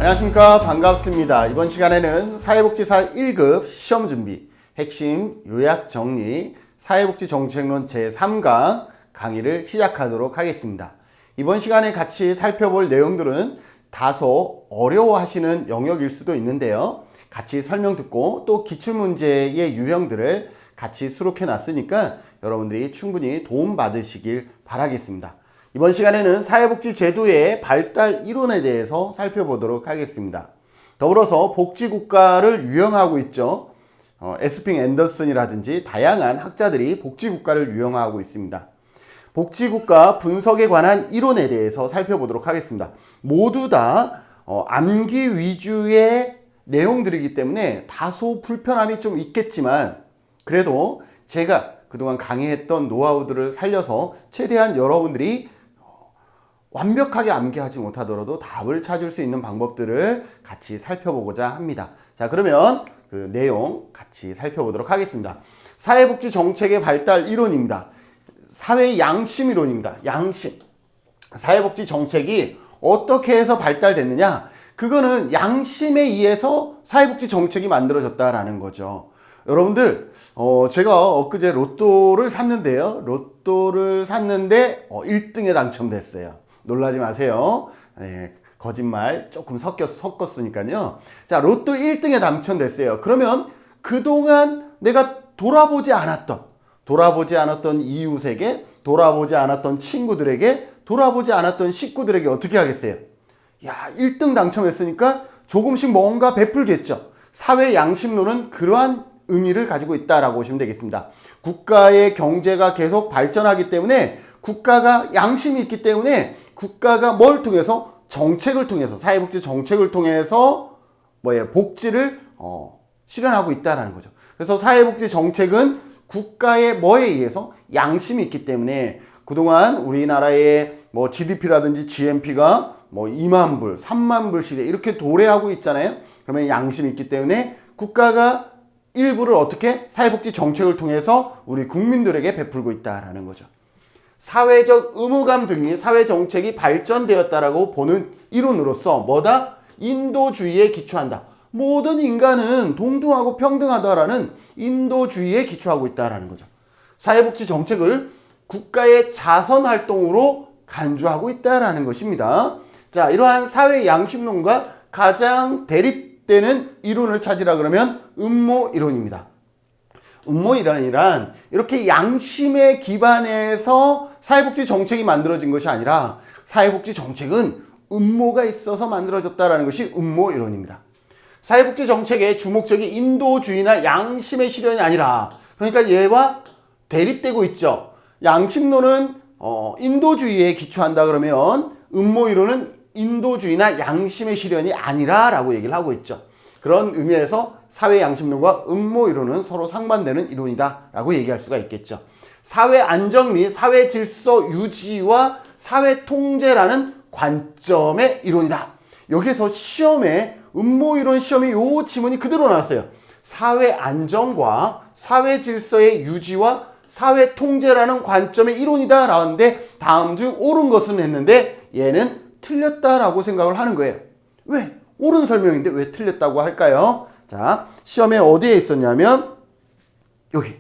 안녕하십니까. 반갑습니다. 이번 시간에는 사회복지사 1급 시험준비 핵심 요약 정리 사회복지정책론 제3강 강의를 시작하도록 하겠습니다. 이번 시간에 같이 살펴볼 내용들은 다소 어려워하시는 영역일 수도 있는데요. 같이 설명 듣고 또 기출문제의 유형들을 같이 수록해 놨으니까 여러분들이 충분히 도움받으시길 바라겠습니다. 이번 시간에는 사회복지 제도의 발달 이론에 대해서 살펴보도록 하겠습니다. 더불어서 복지국가를 유형화하고 있죠. 에스핑 앤더슨이라든지 다양한 학자들이 복지국가를 유형화하고 있습니다. 복지국가 분석에 관한 이론에 대해서 살펴보도록 하겠습니다. 모두 다 암기 위주의 내용들이기 때문에 다소 불편함이 좀 있겠지만 그래도 제가 그동안 강의했던 노하우들을 살려서 최대한 여러분들이 완벽하게 암기하지 못하더라도 답을 찾을 수 있는 방법들을 같이 살펴보고자 합니다. 자, 그러면 그 내용 같이 살펴보도록 하겠습니다. 사회복지 정책의 발달 이론입니다. 사회 양심 이론입니다. 양심. 사회복지 정책이 어떻게 해서 발달됐느냐? 그거는 양심에 의해서 사회복지 정책이 만들어졌다라는 거죠. 여러분들, 제가 엊그제 로또를 샀는데요. 로또를 샀는데 1등에 당첨됐어요. 놀라지 마세요. 네, 거짓말 조금 섞었으니까요. 자, 로또 1등에 당첨됐어요. 그러면 그동안 내가 돌아보지 않았던 이웃에게, 돌아보지 않았던 친구들에게, 돌아보지 않았던 식구들에게 어떻게 하겠어요? 야, 1등 당첨했으니까 조금씩 뭔가 베풀겠죠. 사회 양심론은 그러한 의미를 가지고 있다라고 보시면 되겠습니다. 국가의 경제가 계속 발전하기 때문에 국가가 양심이 있기 때문에 국가가 뭘 통해서? 정책을 통해서, 사회복지 정책을 통해서 복지를 실현하고 있다는 거죠. 그래서 사회복지 정책은 국가의 뭐에 의해서? 양심이 있기 때문에 그동안 우리나라의 GDP라든지 GNP가 2만 불, 3만 불 시대 이렇게 도래하고 있잖아요. 그러면 양심이 있기 때문에 국가가 일부를 어떻게? 사회복지 정책을 통해서 우리 국민들에게 베풀고 있다라는 거죠. 사회적 의무감 등이 사회정책이 발전되었다라고 보는 이론으로서 뭐다? 인도주의에 기초한다. 모든 인간은 동등하고 평등하다라는 인도주의에 기초하고 있다라는 거죠. 사회복지 정책을 국가의 자선활동으로 간주하고 있다라는 것입니다. 자, 이러한 사회 양심론과 가장 대립되는 이론을 찾으라 그러면 음모 이론입니다. 음모 이론이란 이렇게 양심에 기반해서 사회복지 정책이 만들어진 것이 아니라 사회복지 정책은 음모가 있어서 만들어졌다는 것이 음모 이론입니다. 사회복지 정책의 주목적이 인도주의나 양심의 실현이 아니라, 그러니까 얘와 대립되고 있죠. 양심론은 인도주의에 기초한다 그러면 음모 이론은 인도주의나 양심의 실현이 아니라 라고 얘기를 하고 있죠. 그런 의미에서 사회 양심론과 음모 이론은 서로 상반되는 이론이다 라고 얘기할 수가 있겠죠. 사회 안정 및 사회 질서 유지와 사회 통제라는 관점의 이론이다. 여기서 시험에 음모 이론 시험에 요 지문이 그대로 나왔어요. 사회 안정과 사회 질서의 유지와 사회 통제라는 관점의 이론이다 라는데 다음 중 옳은 것은 했는데 얘는 틀렸다라고 생각을 하는 거예요. 왜? 옳은 설명인데 왜 틀렸다고 할까요? 자, 시험에 어디에 있었냐면 여기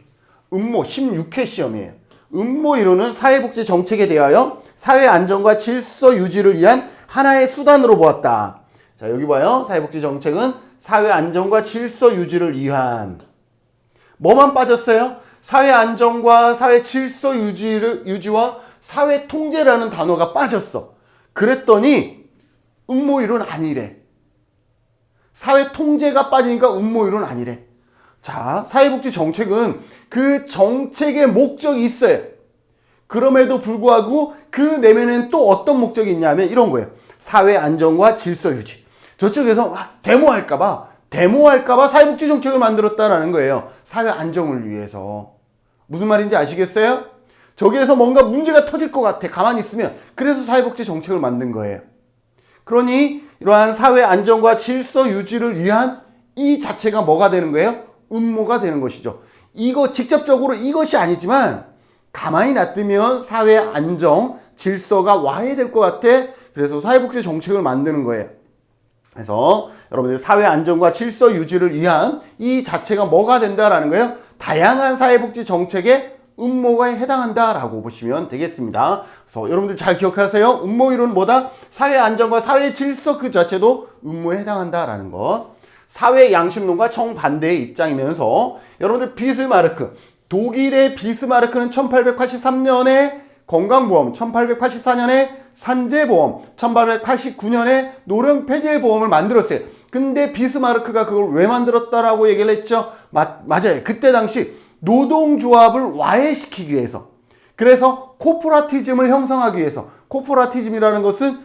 음모 16회 시험이에요. 음모 이론은 사회복지 정책에 대하여 사회 안정과 질서 유지를 위한 하나의 수단으로 보았다. 자, 여기 봐요. 사회복지 정책은 사회 안정과 질서 유지를 위한 뭐만 빠졌어요? 사회 안정과 사회 질서 유지와 사회 통제라는 단어가 빠졌어. 그랬더니 음모 이론 아니래. 사회 통제가 빠지니까 음모 이론 아니래. 자, 사회복지 정책은 그 정책의 목적이 있어요. 그럼에도 불구하고 그 내면에는 또 어떤 목적이 있냐면 이런 거예요. 사회 안정과 질서 유지. 저쪽에서 데모할까봐 사회복지 정책을 만들었다라는 거예요. 사회 안정을 위해서. 무슨 말인지 아시겠어요? 저기에서 뭔가 문제가 터질 것 같아. 가만히 있으면. 그래서 사회복지 정책을 만든 거예요. 그러니 이러한 사회 안정과 질서 유지를 위한 이 자체가 뭐가 되는 거예요? 음모가 되는 것이죠. 이거 직접적으로 이것이 아니지만 가만히 놔두면 사회 안정, 질서가 와해될 것 같아. 그래서 사회복지 정책을 만드는 거예요. 그래서 여러분들 사회 안정과 질서 유지를 위한 이 자체가 뭐가 된다라는 거예요? 다양한 사회복지 정책의 음모에 해당한다라고 보시면 되겠습니다. 그래서 여러분들 잘 기억하세요. 음모 이론은 뭐다? 사회 안정과 사회 질서 그 자체도 음모에 해당한다라는 것. 사회 양심론과 정반대의 입장이면서 여러분들 비스마르크, 독일의 비스마르크는 1883년에 건강보험, 1884년에 산재보험, 1889년에 노령폐질보험을 만들었어요. 근데 비스마르크가 그걸 왜 만들었다라고 얘기를 했죠? 맞아요. 그때 당시 노동조합을 와해시키기 위해서, 그래서 코퍼라티즘을 형성하기 위해서, 코퍼라티즘이라는 것은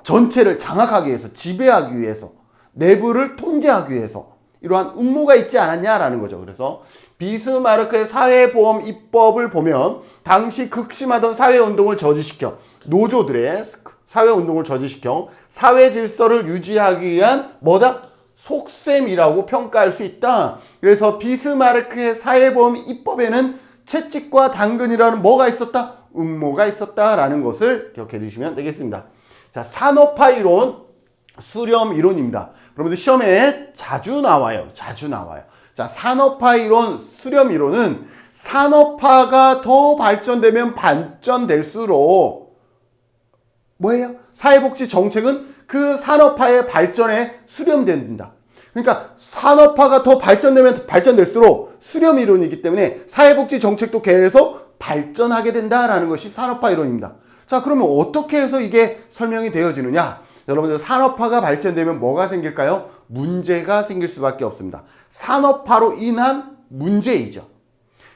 전체를 장악하기 위해서, 지배하기 위해서, 내부를 통제하기 위해서 이러한 음모가 있지 않았냐라는 거죠. 그래서 비스마르크의 사회보험 입법을 보면 당시 극심하던 사회운동을 저지시켜, 노조들의 사회운동을 저지시켜 사회 질서를 유지하기 위한 뭐다? 속셈이라고 평가할 수 있다. 그래서 비스마르크의 사회보험 입법에는 채찍과 당근이라는 뭐가 있었다? 음모가 있었다라는 것을 기억해 두시면 되겠습니다. 자, 산업화 이론, 수렴 이론입니다. 여러분들 시험에 자주 나와요. 자, 산업화 이론, 수렴 이론은 산업화가 더 발전되면 발전될수록 뭐예요? 사회복지 정책은 그 산업화의 발전에 수렴된다. 그러니까 산업화가 더 발전되면 발전될수록 수렴 이론이기 때문에 사회복지 정책도 계속 발전하게 된다라는 것이 산업화 이론입니다. 자, 그러면 어떻게 해서 이게 설명이 되어지느냐? 여러분들 산업화가 발전되면 뭐가 생길까요? 문제가 생길 수밖에 없습니다. 산업화로 인한 문제이죠.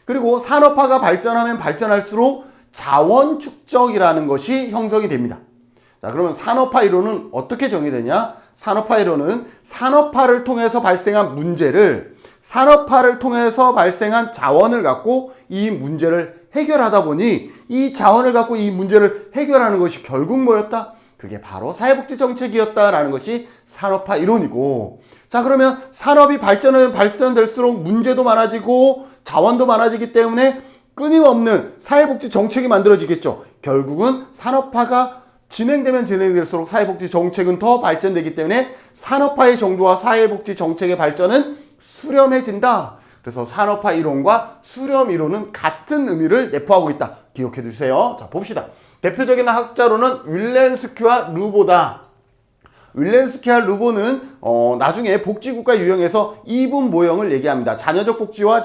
그리고 산업화가 발전하면 발전할수록 자원 축적이라는 것이 형성이 됩니다. 자, 그러면 산업화 이론은 어떻게 정의되냐? 산업화 이론은 산업화를 통해서 발생한 문제를, 산업화를 통해서 발생한 자원을 갖고 이 문제를 해결하다 보니 이 자원을 갖고 이 문제를 해결하는 것이 결국 뭐였다? 그게 바로 사회복지 정책이었다라는 것이 산업화 이론이고, 자, 그러면 산업이 발전하면 발전될수록 문제도 많아지고 자원도 많아지기 때문에 끊임없는 사회복지 정책이 만들어지겠죠. 결국은 산업화가 진행되면 진행될수록 사회복지 정책은 더 발전되기 때문에 산업화의 정도와 사회복지 정책의 발전은 수렴해진다. 그래서 산업화 이론과 수렴 이론은 같은 의미를 내포하고 있다. 기억해 두세요. 자, 봅시다. 대표적인 학자로는 윌렌스키와 루보다. 윌렌스키와 루보는 나중에 복지국가 유형에서 이분 모형을 얘기합니다. 자녀적 복지와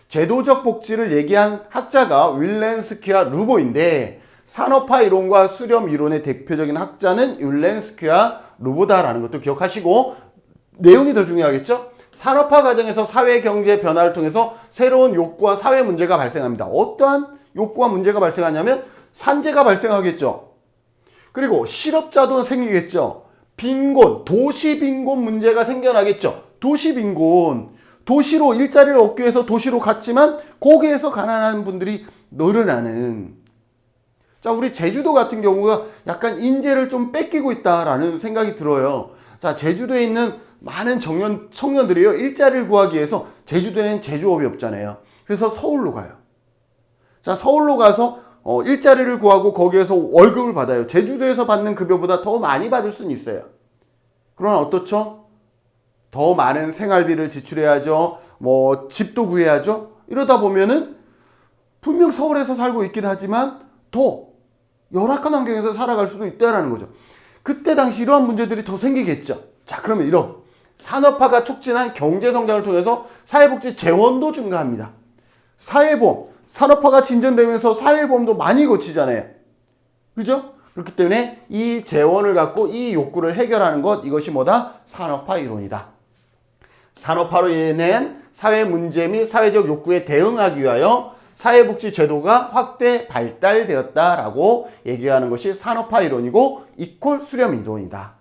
제도적 복지를 얘기한 학자가 윌렌스키와 루보인데, 산업화 이론과 수렴 이론의 대표적인 학자는 윌렌스키와 루보다라는 것도 기억하시고, 내용이 더 중요하겠죠? 산업화 과정에서 사회 경제 변화를 통해서 새로운 욕구와 사회 문제가 발생합니다. 어떠한 욕구와 문제가 발생하냐면 산재가 발생하겠죠. 그리고 실업자도 생기겠죠. 빈곤, 도시 빈곤 문제가 생겨나겠죠. 도시 빈곤, 도시로 일자리를 얻기 위해서 도시로 갔지만 거기에서 가난한 분들이 늘어나는. 자, 우리 제주도 같은 경우가 약간 인재를 좀 뺏기고 있다라는 생각이 들어요. 자, 제주도에 있는 많은 청년들이요, 일자리를 구하기 위해서, 제주도에는 제조업이 없잖아요. 그래서 서울로 가요. 자, 서울로 가서 일자리를 구하고 거기에서 월급을 받아요. 제주도에서 받는 급여보다 더 많이 받을 수는 있어요. 그러나 어떻죠? 더 많은 생활비를 지출해야죠. 집도 구해야죠. 이러다 보면은 분명 서울에서 살고 있긴 하지만 더 열악한 환경에서 살아갈 수도 있다라는 거죠. 그때 당시 이러한 문제들이 더 생기겠죠. 자, 그러면 이런 산업화가 촉진한 경제성장을 통해서 사회복지 재원도 증가합니다. 사회보험, 산업화가 진전되면서 사회보험도 많이 거치잖아요. 그죠? 그렇기 때문에 이 재원을 갖고 이 욕구를 해결하는 것, 이것이 뭐다? 산업화 이론이다. 산업화로 인한 사회 문제 및 사회적 욕구에 대응하기 위하여 사회복지 제도가 확대 발달되었다라고 얘기하는 것이 산업화 이론이고 이퀄 수렴 이론이다.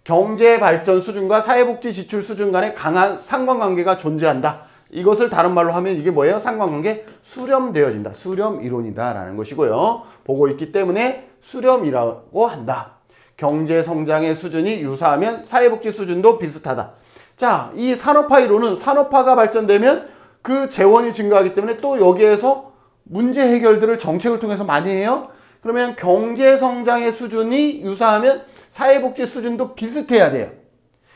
경제 발전 수준과 사회복지 지출 수준 간에 강한 상관관계가 존재한다. 이것을 다른 말로 하면 이게 뭐예요? 상관관계 수렴되어진다. 수렴 이론이다라는 것이고요. 보고 있기 때문에 수렴이라고 한다. 경제 성장의 수준이 유사하면 사회복지 수준도 비슷하다. 자, 이 산업화 이론은 산업화가 발전되면 그 재원이 증가하기 때문에 또 여기에서 문제 해결들을 정책을 통해서 많이 해요. 그러면 경제 성장의 수준이 유사하면 사회복지 수준도 비슷해야 돼요.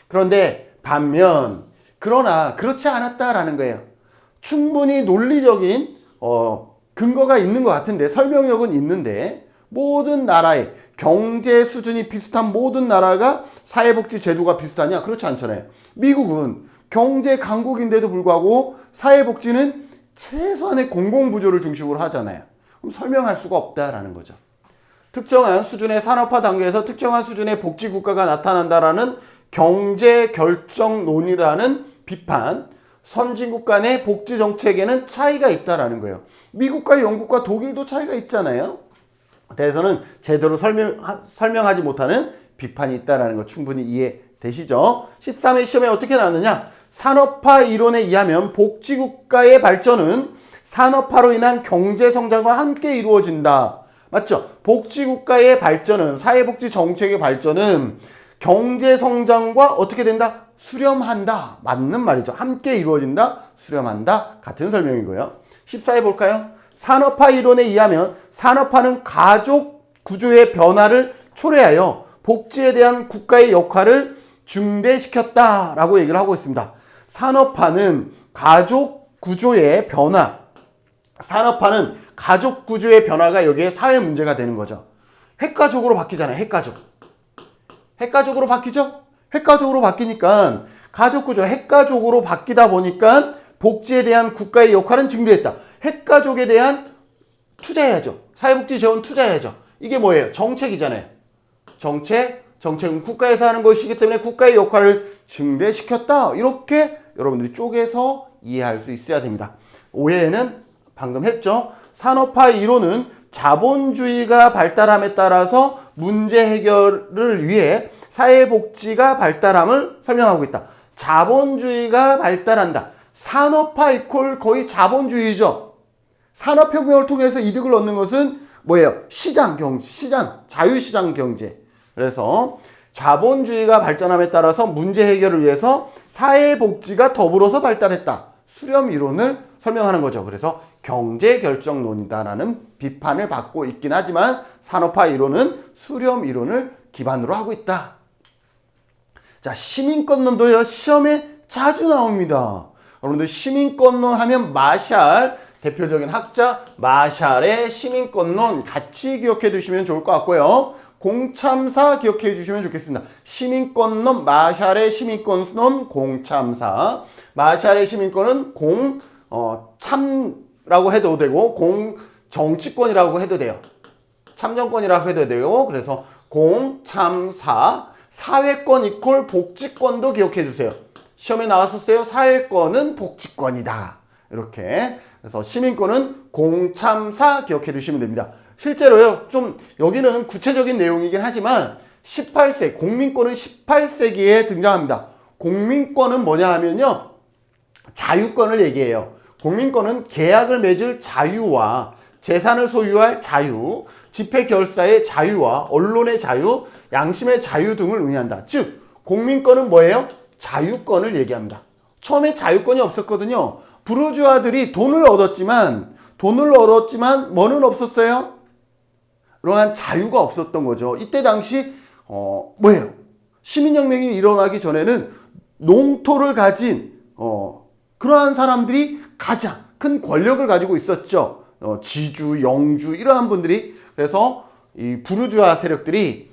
그런데 반면 그러나 그렇지 않았다라는 거예요. 충분히 논리적인 근거가 있는 것 같은데, 설명력은 있는데, 모든 나라의 경제 수준이 비슷한 모든 나라가 사회복지 제도가 비슷하냐? 그렇지 않잖아요. 미국은 경제 강국인데도 불구하고 사회복지는 최소한의 공공부조를 중심으로 하잖아요. 그럼 설명할 수가 없다라는 거죠. 특정한 수준의 산업화 단계에서 특정한 수준의 복지국가가 나타난다라는 경제결정론이라는 비판, 선진국 간의 복지 정책에는 차이가 있다라는 거예요. 미국과 영국과 독일도 차이가 있잖아요. 대해서는 제대로 설명하지 못하는 비판이 있다라는 거 충분히 이해되시죠? 13회 시험에 어떻게 나왔느냐? 산업화 이론에 의하면 복지국가의 발전은 산업화로 인한 경제성장과 함께 이루어진다. 맞죠? 복지국가의 발전은, 사회복지 정책의 발전은 경제성장과 어떻게 된다? 수렴한다. 맞는 말이죠. 함께 이루어진다, 수렴한다. 같은 설명이고요. 14회 볼까요? 산업화 이론에 의하면 산업화는 가족 구조의 변화를 초래하여 복지에 대한 국가의 역할을 중대시켰다라고 얘기를 하고 있습니다. 산업화는 가족 구조의 변화, 산업화는 가족 구조의 변화가 여기에 사회 문제가 되는 거죠. 핵가족으로 바뀌잖아요. 핵가족으로 바뀌죠? 핵가족으로 바뀌니까 가족 구조, 핵가족으로 바뀌다 보니까 복지에 대한 국가의 역할은 증대했다. 핵가족에 대한 투자해야죠. 사회복지 재원 투자해야죠. 이게 뭐예요? 정책이잖아요. 정책은 국가에서 하는 것이기 때문에 국가의 역할을 증대시켰다. 이렇게 여러분들이 쪼개서 이해할 수 있어야 됩니다. 오해는 방금 했죠. 산업화 이론은 자본주의가 발달함에 따라서 문제 해결을 위해 사회복지가 발달함을 설명하고 있다. 자본주의가 발달한다. 산업화 이퀄 거의 자본주의죠. 산업혁명을 통해서 이득을 얻는 것은 뭐예요? 시장 경제, 자유시장 경제. 그래서 자본주의가 발전함에 따라서 문제 해결을 위해서 사회복지가 더불어서 발달했다. 수렴 이론을 설명하는 거죠. 그래서 경제결정론이다라는 비판을 받고 있긴 하지만 산업화 이론은 수렴 이론을 기반으로 하고 있다. 자, 시민권론도요, 시험에 자주 나옵니다. 여러분들 시민권론 하면 마샬, 대표적인 학자 마샬의 시민권론 같이 기억해 두시면 좋을 것 같고요. 공참사 기억해 주시면 좋겠습니다. 시민권론, 마샬의 시민권론, 공참사. 마샬의 시민권은 참라고 해도 되고 정치권이라고 해도 돼요. 참정권이라고 해도 되고, 그래서 공참사, 사회권 이퀄 복지권도 기억해 주세요. 시험에 나왔었어요. 사회권은 복지권이다. 이렇게. 그래서 시민권은 공참사 기억해 두시면 됩니다. 실제로요, 좀 여기는 구체적인 내용이긴 하지만 18세, 공민권은 18세기에 등장합니다. 공민권은 뭐냐 하면요, 자유권을 얘기해요. 공민권은 계약을 맺을 자유와 재산을 소유할 자유, 집회 결사의 자유와 언론의 자유, 양심의 자유 등을 의미한다. 즉, 공민권은 뭐예요? 자유권을 얘기합니다. 처음에 자유권이 없었거든요. 부르주아들이 돈을 얻었지만 뭐는 없었어요? 그러한 자유가 없었던 거죠. 이때 당시 뭐예요? 시민혁명이 일어나기 전에는 농토를 가진 그러한 사람들이 가장 큰 권력을 가지고 있었죠. 지주, 영주 이러한 분들이. 그래서 이 부르주아 세력들이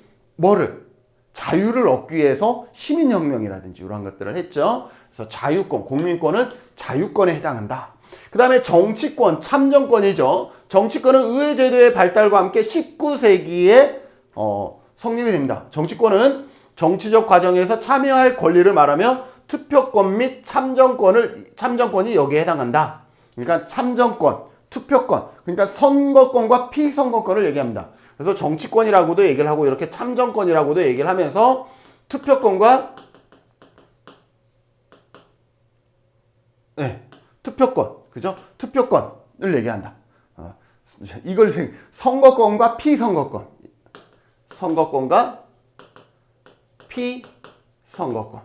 자유를 얻기 위해서 시민혁명이라든지 이러한 것들을 했죠. 그래서 자유권, 공민권은 자유권에 해당한다. 그 다음에 정치권, 참정권이죠. 정치권은 의회제도의 발달과 함께 19세기에 성립이 됩니다. 정치권은 정치적 과정에서 참여할 권리를 말하며 투표권 및 참정권이 여기에 해당한다. 그러니까 참정권, 투표권, 그러니까 선거권과 피선거권을 얘기합니다. 그래서 정치권이라고도 얘기를 하고 이렇게 참정권이라고도 얘기를 하면서 투표권과 투표권, 그죠? 투표권을 얘기한다. 이걸 선거권과 피선거권, 선거권과 피선거권.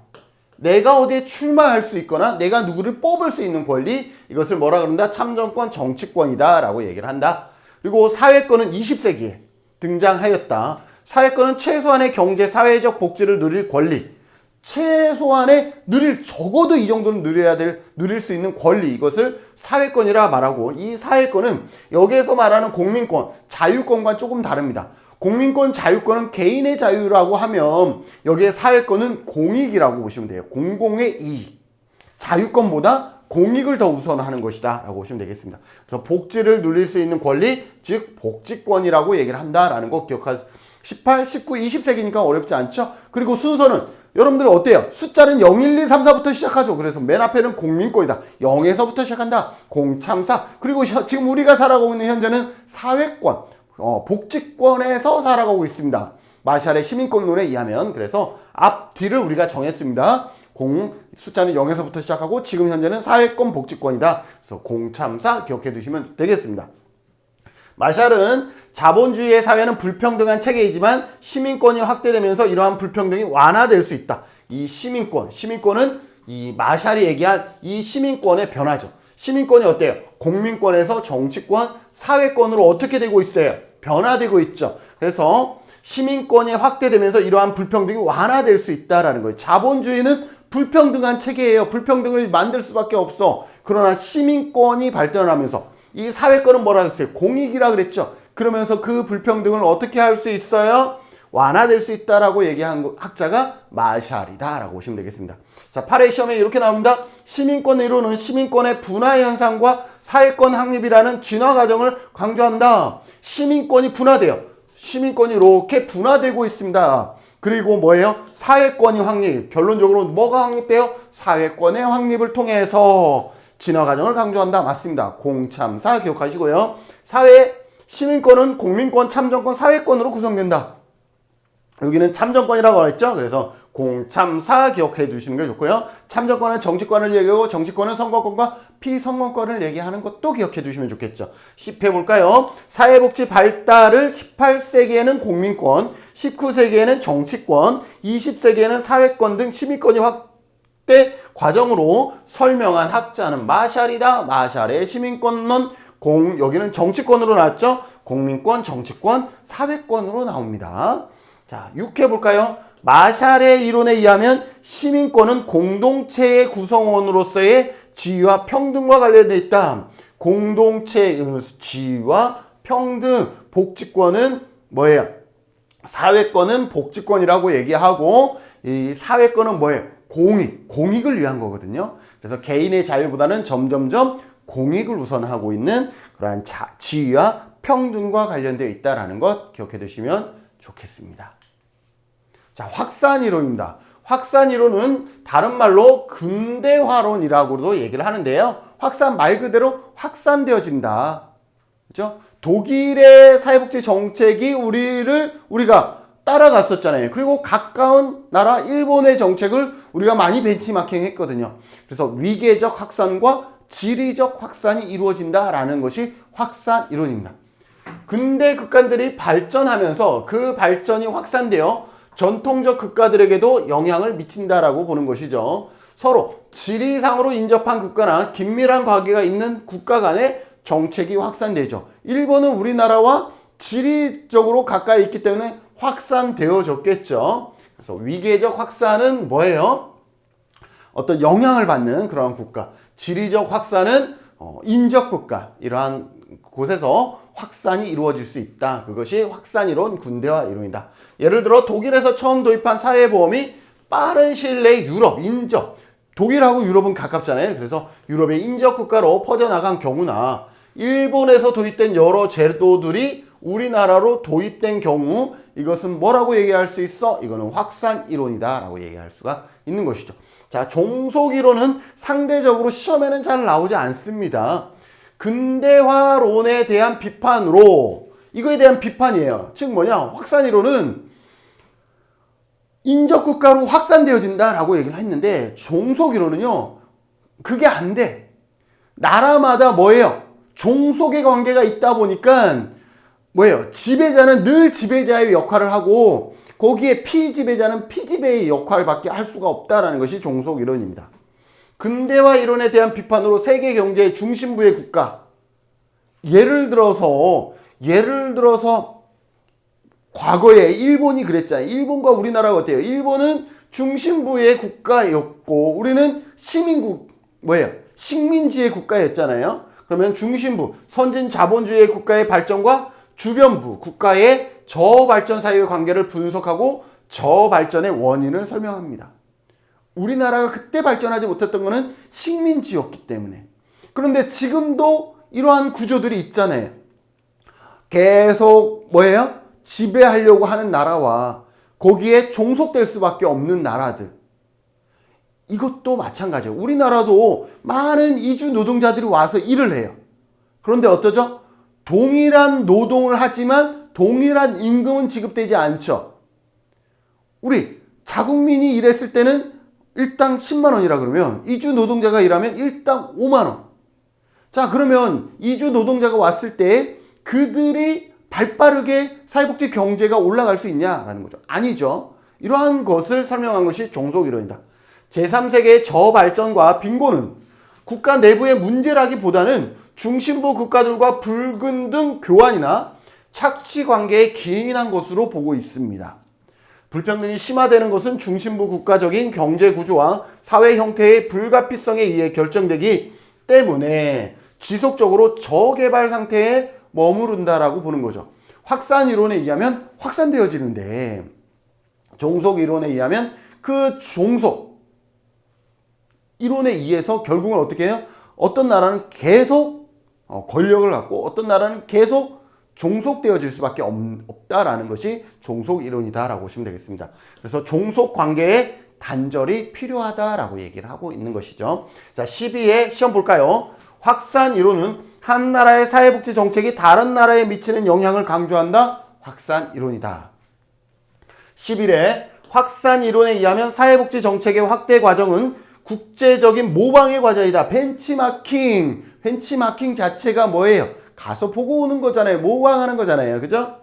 내가 어디에 출마할 수 있거나 내가 누구를 뽑을 수 있는 권리, 이것을 뭐라 그런다? 참정권, 정치권이다 라고 얘기를 한다. 그리고 사회권은 20세기에 등장하였다. 사회권은 최소한의 경제, 사회적 복지를 누릴 권리. 최소한의 적어도 이 정도는 누릴 수 있는 권리. 이것을 사회권이라 말하고, 이 사회권은 여기에서 말하는 공민권, 자유권과 조금 다릅니다. 공민권, 자유권은 개인의 자유라고 하면 여기에 사회권은 공익이라고 보시면 돼요. 공공의 이익. 자유권보다 공익을 더 우선하는 것이다 라고 보시면 되겠습니다. 그래서 복지를 누릴 수 있는 권리, 즉 복지권이라고 얘기를 한다라는 거 기억하세요. 18, 19, 20세기니까 어렵지 않죠? 그리고 순서는 여러분들 어때요? 숫자는 0, 1, 2, 3, 4부터 시작하죠. 그래서 맨 앞에는 공민권이다. 0에서부터 시작한다. 공참사. 그리고 지금 우리가 살아가고 있는 현재는 사회권, 복지권에서 살아가고 있습니다. 마샬의 시민권론에 의하면. 그래서 앞, 뒤를 우리가 정했습니다. 숫자는 0에서부터 시작하고 지금 현재는 사회권, 복지권이다. 그래서 공참사 기억해 두시면 되겠습니다. 마샬은 자본주의의 사회는 불평등한 체계이지만 시민권이 확대되면서 이러한 불평등이 완화될 수 있다. 이 시민권은 이 마샬이 얘기한 이 시민권의 변화죠. 시민권이 어때요? 공민권에서 정치권, 사회권으로 어떻게 되고 있어요? 변화되고 있죠. 그래서 시민권이 확대되면서 이러한 불평등이 완화될 수 있다라는 거예요. 자본주의는 불평등한 체계예요. 불평등을 만들 수밖에 없어. 그러나 시민권이 발전하면서 이 사회권은 뭐라 했어요? 공익이라 그랬죠. 그러면서 그 불평등을 어떻게 할 수 있어요? 완화될 수 있다라고 얘기한 학자가 마샬이다라고 보시면 되겠습니다. 자, 8회 시험에 이렇게 나옵니다. 시민권 이론은 시민권의 분화 현상과 사회권 확립이라는 진화 과정을 강조한다. 시민권이 분화돼요. 시민권이 이렇게 분화되고 있습니다. 그리고 뭐예요? 사회권이 확립. 결론적으로 뭐가 확립돼요? 사회권의 확립을 통해서 진화 과정을 강조한다. 맞습니다. 공참사 기억하시고요. 시민권은 공민권, 참정권, 사회권으로 구성된다. 여기는 참정권이라고 했죠. 그래서 공참사 기억해 두시는 게 좋고요. 참정권은 정치권을 얘기하고 정치권은 선거권과 피선거권을 얘기하는 것도 기억해 두시면 좋겠죠. 10회 볼까요? 사회복지 발달을 18세기에는 공민권, 19세기에는 정치권, 20세기에는 사회권 등 시민권이 확대 과정으로 설명한 학자는 마샬이다. 마샬의 시민권론 여기는 정치권으로 나왔죠. 공민권, 정치권, 사회권으로 나옵니다. 자, 6회 볼까요? 마샬의 이론에 의하면 시민권은 공동체의 구성원으로서의 지위와 평등과 관련되어 있다. 공동체의 지위와 평등, 복지권은 뭐예요? 사회권은 복지권이라고 얘기하고 이 사회권은 뭐예요? 공익을 위한 거거든요. 그래서 개인의 자유보다는 점점점 공익을 우선하고 있는 그러한 지위와 평등과 관련되어 있다는 것 기억해 두시면 좋겠습니다. 자, 확산이론입니다. 확산이론은 다른 말로 근대화론이라고도 얘기를 하는데요. 확산 말 그대로 확산되어진다. 그죠? 독일의 사회복지 정책이 우리가 따라갔었잖아요. 그리고 가까운 나라 일본의 정책을 우리가 많이 벤치마킹 했거든요. 그래서 위계적 확산과 지리적 확산이 이루어진다라는 것이 확산이론입니다. 근대 국가들이 발전하면서 그 발전이 확산되어 전통적 국가들에게도 영향을 미친다라고 보는 것이죠. 서로 지리상으로 인접한 국가나 긴밀한 관계가 있는 국가 간의 정책이 확산되죠. 일본은 우리나라와 지리적으로 가까이 있기 때문에 확산되어졌겠죠. 그래서 위계적 확산은 뭐예요? 어떤 영향을 받는 그러한 국가. 지리적 확산은 인접 국가. 이러한 곳에서 확산이 이루어질 수 있다. 그것이 확산이론, 군대화 이론이다. 예를 들어 독일에서 처음 도입한 사회보험이 빠른 시일 내에 유럽, 인접. 독일하고 유럽은 가깝잖아요. 그래서 유럽의 인접 국가로 퍼져나간 경우나 일본에서 도입된 여러 제도들이 우리나라로 도입된 경우 이것은 뭐라고 얘기할 수 있어? 이거는 확산이론이다 라고 얘기할 수가 있는 것이죠. 자, 종속이론은 상대적으로 시험에는 잘 나오지 않습니다. 근대화론에 대한 비판으로 이거에 대한 비판이에요. 즉 뭐냐? 확산이론은 인접국가로 확산되어진다라고 얘기를 했는데 종속이론은요. 그게 안 돼. 나라마다 뭐예요? 종속의 관계가 있다 보니까 뭐예요? 지배자는 늘 지배자의 역할을 하고 거기에 피지배자는 피지배의 역할밖에 할 수가 없다라는 것이 종속이론입니다. 근대화 이론에 대한 비판으로 세계 경제의 중심부의 국가 예를 들어서 과거에 일본이 그랬잖아요. 일본과 우리나라가 어때요? 일본은 중심부의 국가였고 우리는 식민지의 국가였잖아요. 그러면 중심부, 선진 자본주의 국가의 발전과 주변부, 국가의 저발전 사이의 관계를 분석하고 저발전의 원인을 설명합니다. 우리나라가 그때 발전하지 못했던 것은 식민지였기 때문에. 그런데 지금도 이러한 구조들이 있잖아요. 계속 지배하려고 하는 나라와 거기에 종속될 수밖에 없는 나라들. 이것도 마찬가지예요. 우리나라도 많은 이주 노동자들이 와서 일을 해요. 그런데 어떠죠? 동일한 노동을 하지만 동일한 임금은 지급되지 않죠. 우리 자국민이 일했을 때는 일당 10만 원이라 그러면 이주 노동자가 일하면 일당 5만 원. 자, 그러면 이주 노동자가 왔을 때 그들이 발빠르게 사회복지 경제가 올라갈 수 있냐라는 거죠. 아니죠. 이러한 것을 설명한 것이 종속이론이다. 제3세계의 저발전과 빈곤은 국가 내부의 문제라기보다는 중심부 국가들과 불균등 교환이나 착취 관계에 기인한 것으로 보고 있습니다. 불평등이 심화되는 것은 중심부 국가적인 경제 구조와 사회 형태의 불가피성에 의해 결정되기 때문에 지속적으로 저개발 상태에 머무른다라고 보는 거죠. 확산 이론에 의하면 확산되어지는데 종속 이론에 의하면 그 종속 이론에 의해서 결국은 어떻게 해요? 어떤 나라는 계속 권력을 갖고 어떤 나라는 계속 종속되어질 수밖에 없다라는 것이 종속 이론이다라고 보시면 되겠습니다. 그래서 종속 관계에 단절이 필요하다라고 얘기를 하고 있는 것이죠. 자, 12회 시험 볼까요? 확산 이론은 한 나라의 사회복지 정책이 다른 나라에 미치는 영향을 강조한다. 확산 이론이다. 11회 확산 이론에 의하면 사회복지 정책의 확대 과정은 국제적인 모방의 과정이다. 벤치마킹. 벤치마킹 자체가 뭐예요? 가서 보고 오는 거잖아요. 모방하는 거잖아요. 그죠?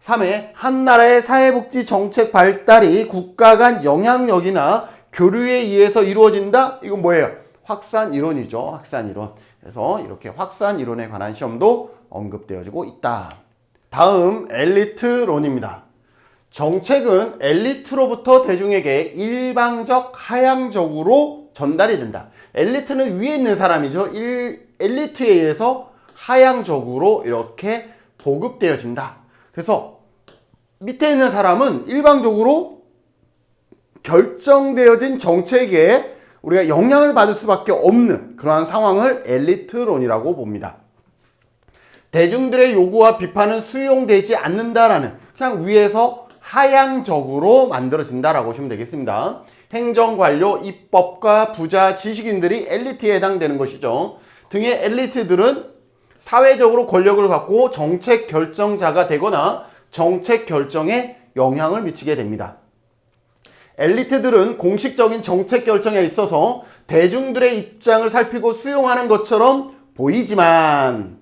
3회 한 나라의 사회복지 정책 발달이 국가 간 영향력이나 교류에 의해서 이루어진다. 이건 뭐예요? 확산 이론이죠. 확산 이론. 그래서 이렇게 확산 이론에 관한 시험도 언급되어지고 있다. 다음 엘리트론입니다. 정책은 엘리트로부터 대중에게 일방적 하향적으로 전달이 된다. 엘리트는 위에 있는 사람이죠. 엘리트에 의해서 하향적으로 이렇게 보급되어진다. 그래서 밑에 있는 사람은 일방적으로 결정되어진 정책에 우리가 영향을 받을 수밖에 없는 그러한 상황을 엘리트론이라고 봅니다. 대중들의 요구와 비판은 수용되지 않는다라는 그냥 위에서 하향적으로 만들어진다라고 보시면 되겠습니다. 행정관료, 입법가, 부자, 지식인들이 엘리트에 해당되는 것이죠. 등의 엘리트들은 사회적으로 권력을 갖고 정책 결정자가 되거나 정책 결정에 영향을 미치게 됩니다. 엘리트들은 공식적인 정책 결정에 있어서 대중들의 입장을 살피고 수용하는 것처럼 보이지만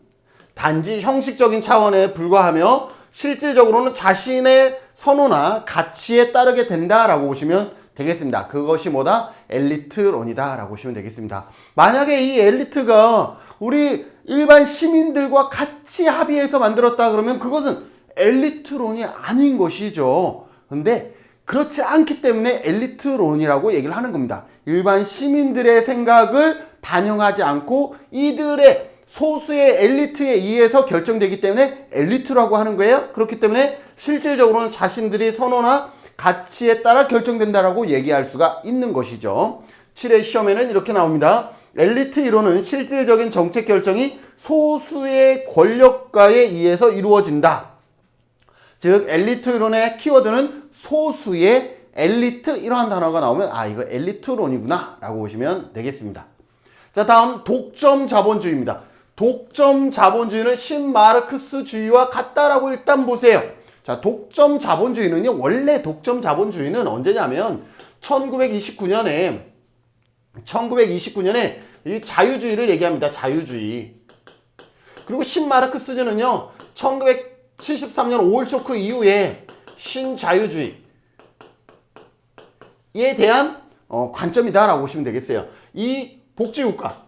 단지 형식적인 차원에 불과하며 실질적으로는 자신의 선호나 가치에 따르게 된다라고 보시면 되겠습니다. 그것이 뭐다? 엘리트론이다 라고 보시면 되겠습니다. 만약에 이 엘리트가 우리 일반 시민들과 같이 합의해서 만들었다 그러면 그것은 엘리트론이 아닌 것이죠. 근데 그렇지 않기 때문에 엘리트론이라고 얘기를 하는 겁니다. 일반 시민들의 생각을 반영하지 않고 이들의 소수의 엘리트에 의해서 결정되기 때문에 엘리트라고 하는 거예요. 그렇기 때문에 실질적으로는 자신들의 선호나 가치에 따라 결정된다라고 얘기할 수가 있는 것이죠. 7회 시험에는 이렇게 나옵니다. 엘리트 이론은 실질적인 정책 결정이 소수의 권력가에 의해서 이루어진다. 즉 엘리트 이론의 키워드는 소수의 엘리트 이러한 단어가 나오면 아 이거 엘리트론이구나 라고 보시면 되겠습니다. 자, 다음 독점 자본주의입니다. 독점 자본주의는 신마르크스주의와 같다라고 일단 보세요. 자, 독점 자본주의는요, 원래 독점 자본주의는 언제냐면 1929년에 이 자유주의를 얘기합니다. 자유주의. 그리고 신마르크스주의는요 1973년 5월 쇼크 이후에 신자유주의에 대한 관점이다라고 보시면 되겠어요. 이 복지국가,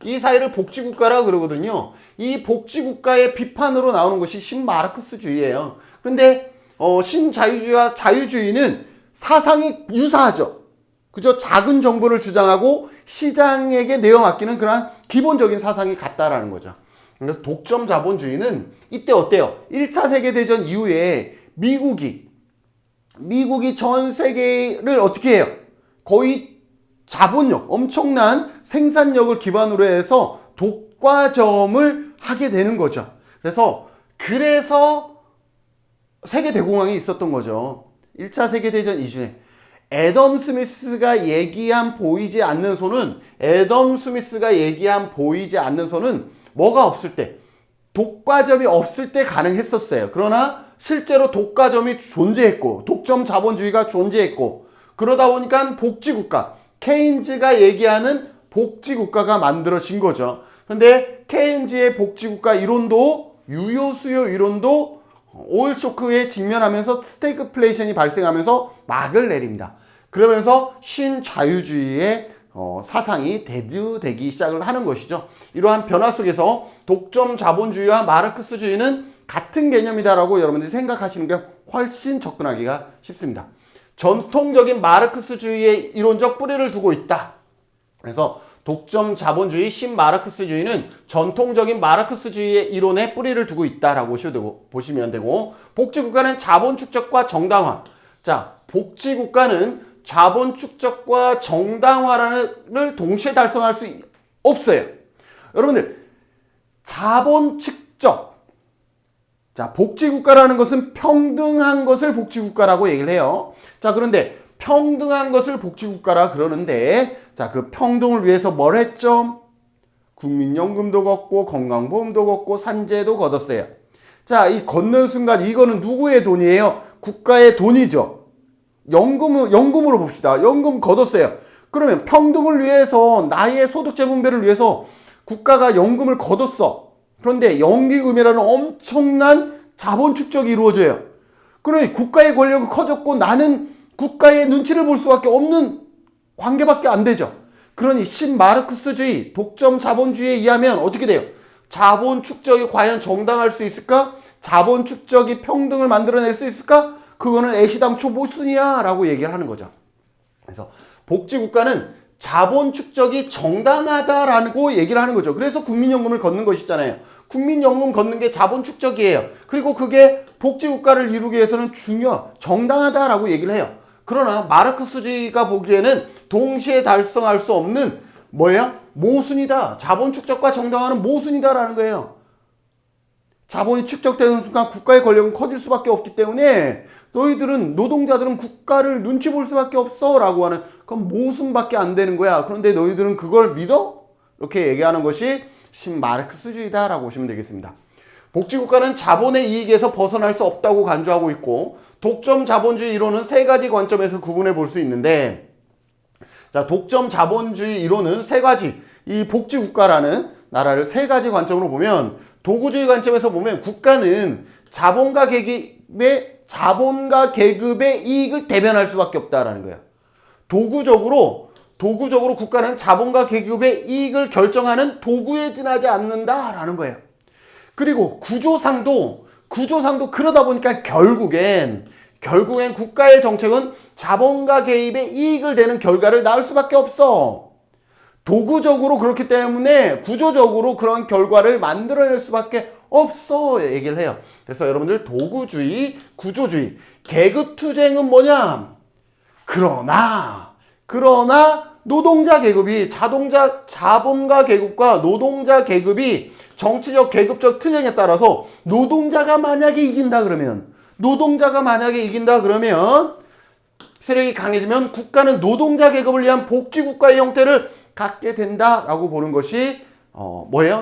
이 사회를 복지국가라고 그러거든요. 이 복지국가의 비판으로 나오는 것이 신마르크스주의예요. 그런데 신자유주의와 자유주의는 사상이 유사하죠. 그저 작은 정보를 주장하고 시장에게 내어맡기는 그러한 기본적인 사상이 같다라는 거죠. 그래서 독점 자본주의는 이때 어때요? 1차 세계대전 이후에 미국이 전 세계를 어떻게 해요? 거의 자본력, 엄청난 생산력을 기반으로 해서 독과점을 하게 되는 거죠. 그래서 세계대공황이 있었던 거죠. 1차 세계대전 이전에. 애덤 스미스가 얘기한 보이지 않는 손은 뭐가 없을 때, 독과점이 없을 때 가능했었어요. 그러나 실제로 독과점이 존재했고 독점 자본주의가 존재했고 그러다 보니까 복지국가, 케인즈가 얘기하는 복지국가가 만들어진 거죠. 그런데 케인즈의 복지국가 이론도 유효수요 이론도 오일 쇼크에 직면하면서 스태그플레이션이 발생하면서 막을 내립니다. 그러면서 신자유주의의 사상이 대두되기 시작을 하는 것이죠. 이러한 변화 속에서 독점 자본주의와 마르크스주의는 같은 개념이다라고 여러분들이 생각하시는 게 훨씬 접근하기가 쉽습니다. 전통적인 마르크스주의의 이론적 뿌리를 두고 있다. 그래서 독점 자본주의 신마르크스주의는 전통적인 마르크스주의의 이론에 뿌리를 두고 있다라고 보시면 되고, 복지국가는 자본 축적과 정당화. 자, 복지국가는 자본 축적과 정당화를 동시에 달성할 수 없어요. 여러분들, 자본 축적. 자, 복지국가라는 것은 평등한 것을 복지국가라고 얘기를 해요. 자, 그런데 평등한 것을 복지국가라 그러는데, 자, 그 평등을 위해서 뭘 했죠? 국민연금도 걷고 건강보험도 걷고 산재도 걷었어요. 자, 이 걷는 순간 이거는 누구의 돈이에요? 국가의 돈이죠. 연금으로 봅시다. 연금 걷었어요. 그러면 평등을 위해서, 나의 소득 재분배를 위해서 국가가 연금을 걷었어. 그런데 연기금이라는 엄청난 자본 축적이 이루어져요. 그러니 국가의 권력이 커졌고 나는 국가의 눈치를 볼 수밖에 없는 관계밖에 안 되죠. 그러니 신마르크스주의, 독점 자본주의에 의하면 어떻게 돼요? 자본 축적이 과연 정당할 수 있을까? 자본 축적이 평등을 만들어낼 수 있을까? 그거는 애시당초 모순이야 라고 얘기를 하는 거죠. 그래서 복지국가는 자본 축적이 정당하다라고 얘기를 하는 거죠. 그래서 국민연금을 걷는 것이잖아요. 국민연금 걷는 게 자본 축적이에요. 그리고 그게 복지국가를 이루기 위해서는 정당하다라고 얘기를 해요. 그러나 마르크스주의가 보기에는 동시에 달성할 수 없는 모순이다. 자본 축적과 정당화는 모순이다라는 거예요. 자본이 축적되는 순간 국가의 권력은 커질 수밖에 없기 때문에 노동자들은 국가를 눈치 볼 수밖에 없어 라고 하는, 그건 모순밖에 안 되는 거야. 그런데 너희들은 그걸 믿어? 이렇게 얘기하는 것이 신마르크스주의다 라고 보시면 되겠습니다. 복지국가는 자본의 이익에서 벗어날 수 없다고 간주하고 있고, 독점 자본주의 이론은 세 가지 관점에서 구분해 볼 수 있는데, 자, 독점 자본주의 이론은 세 가지, 이 복지국가라는 나라를 세 가지 관점으로 보면, 도구주의 관점에서 보면 국가는 자본가 계급의 이익을 대변할 수밖에 없다라는 거예요. 도구적으로 국가는 자본가 계급의 이익을 결정하는 도구에 지나지 않는다라는 거예요. 그리고 구조상도 그러다 보니까 결국엔 국가의 정책은 자본가 개입의 이익을 내는 결과를 낳을 수밖에 없어. 도구적으로 그렇기 때문에 구조적으로 그런 결과를 만들어낼 수밖에 없어 얘기를 해요. 그래서 여러분들 도구주의, 구조주의, 계급투쟁은 뭐냐? 그러나 노동자 계급이 자본가 계급과 노동자 계급이 정치적 계급적 투쟁에 따라서 노동자가 만약에 이긴다 그러면 세력이 강해지면 국가는 노동자 계급을 위한 복지국가의 형태를 갖게 된다라고 보는 것이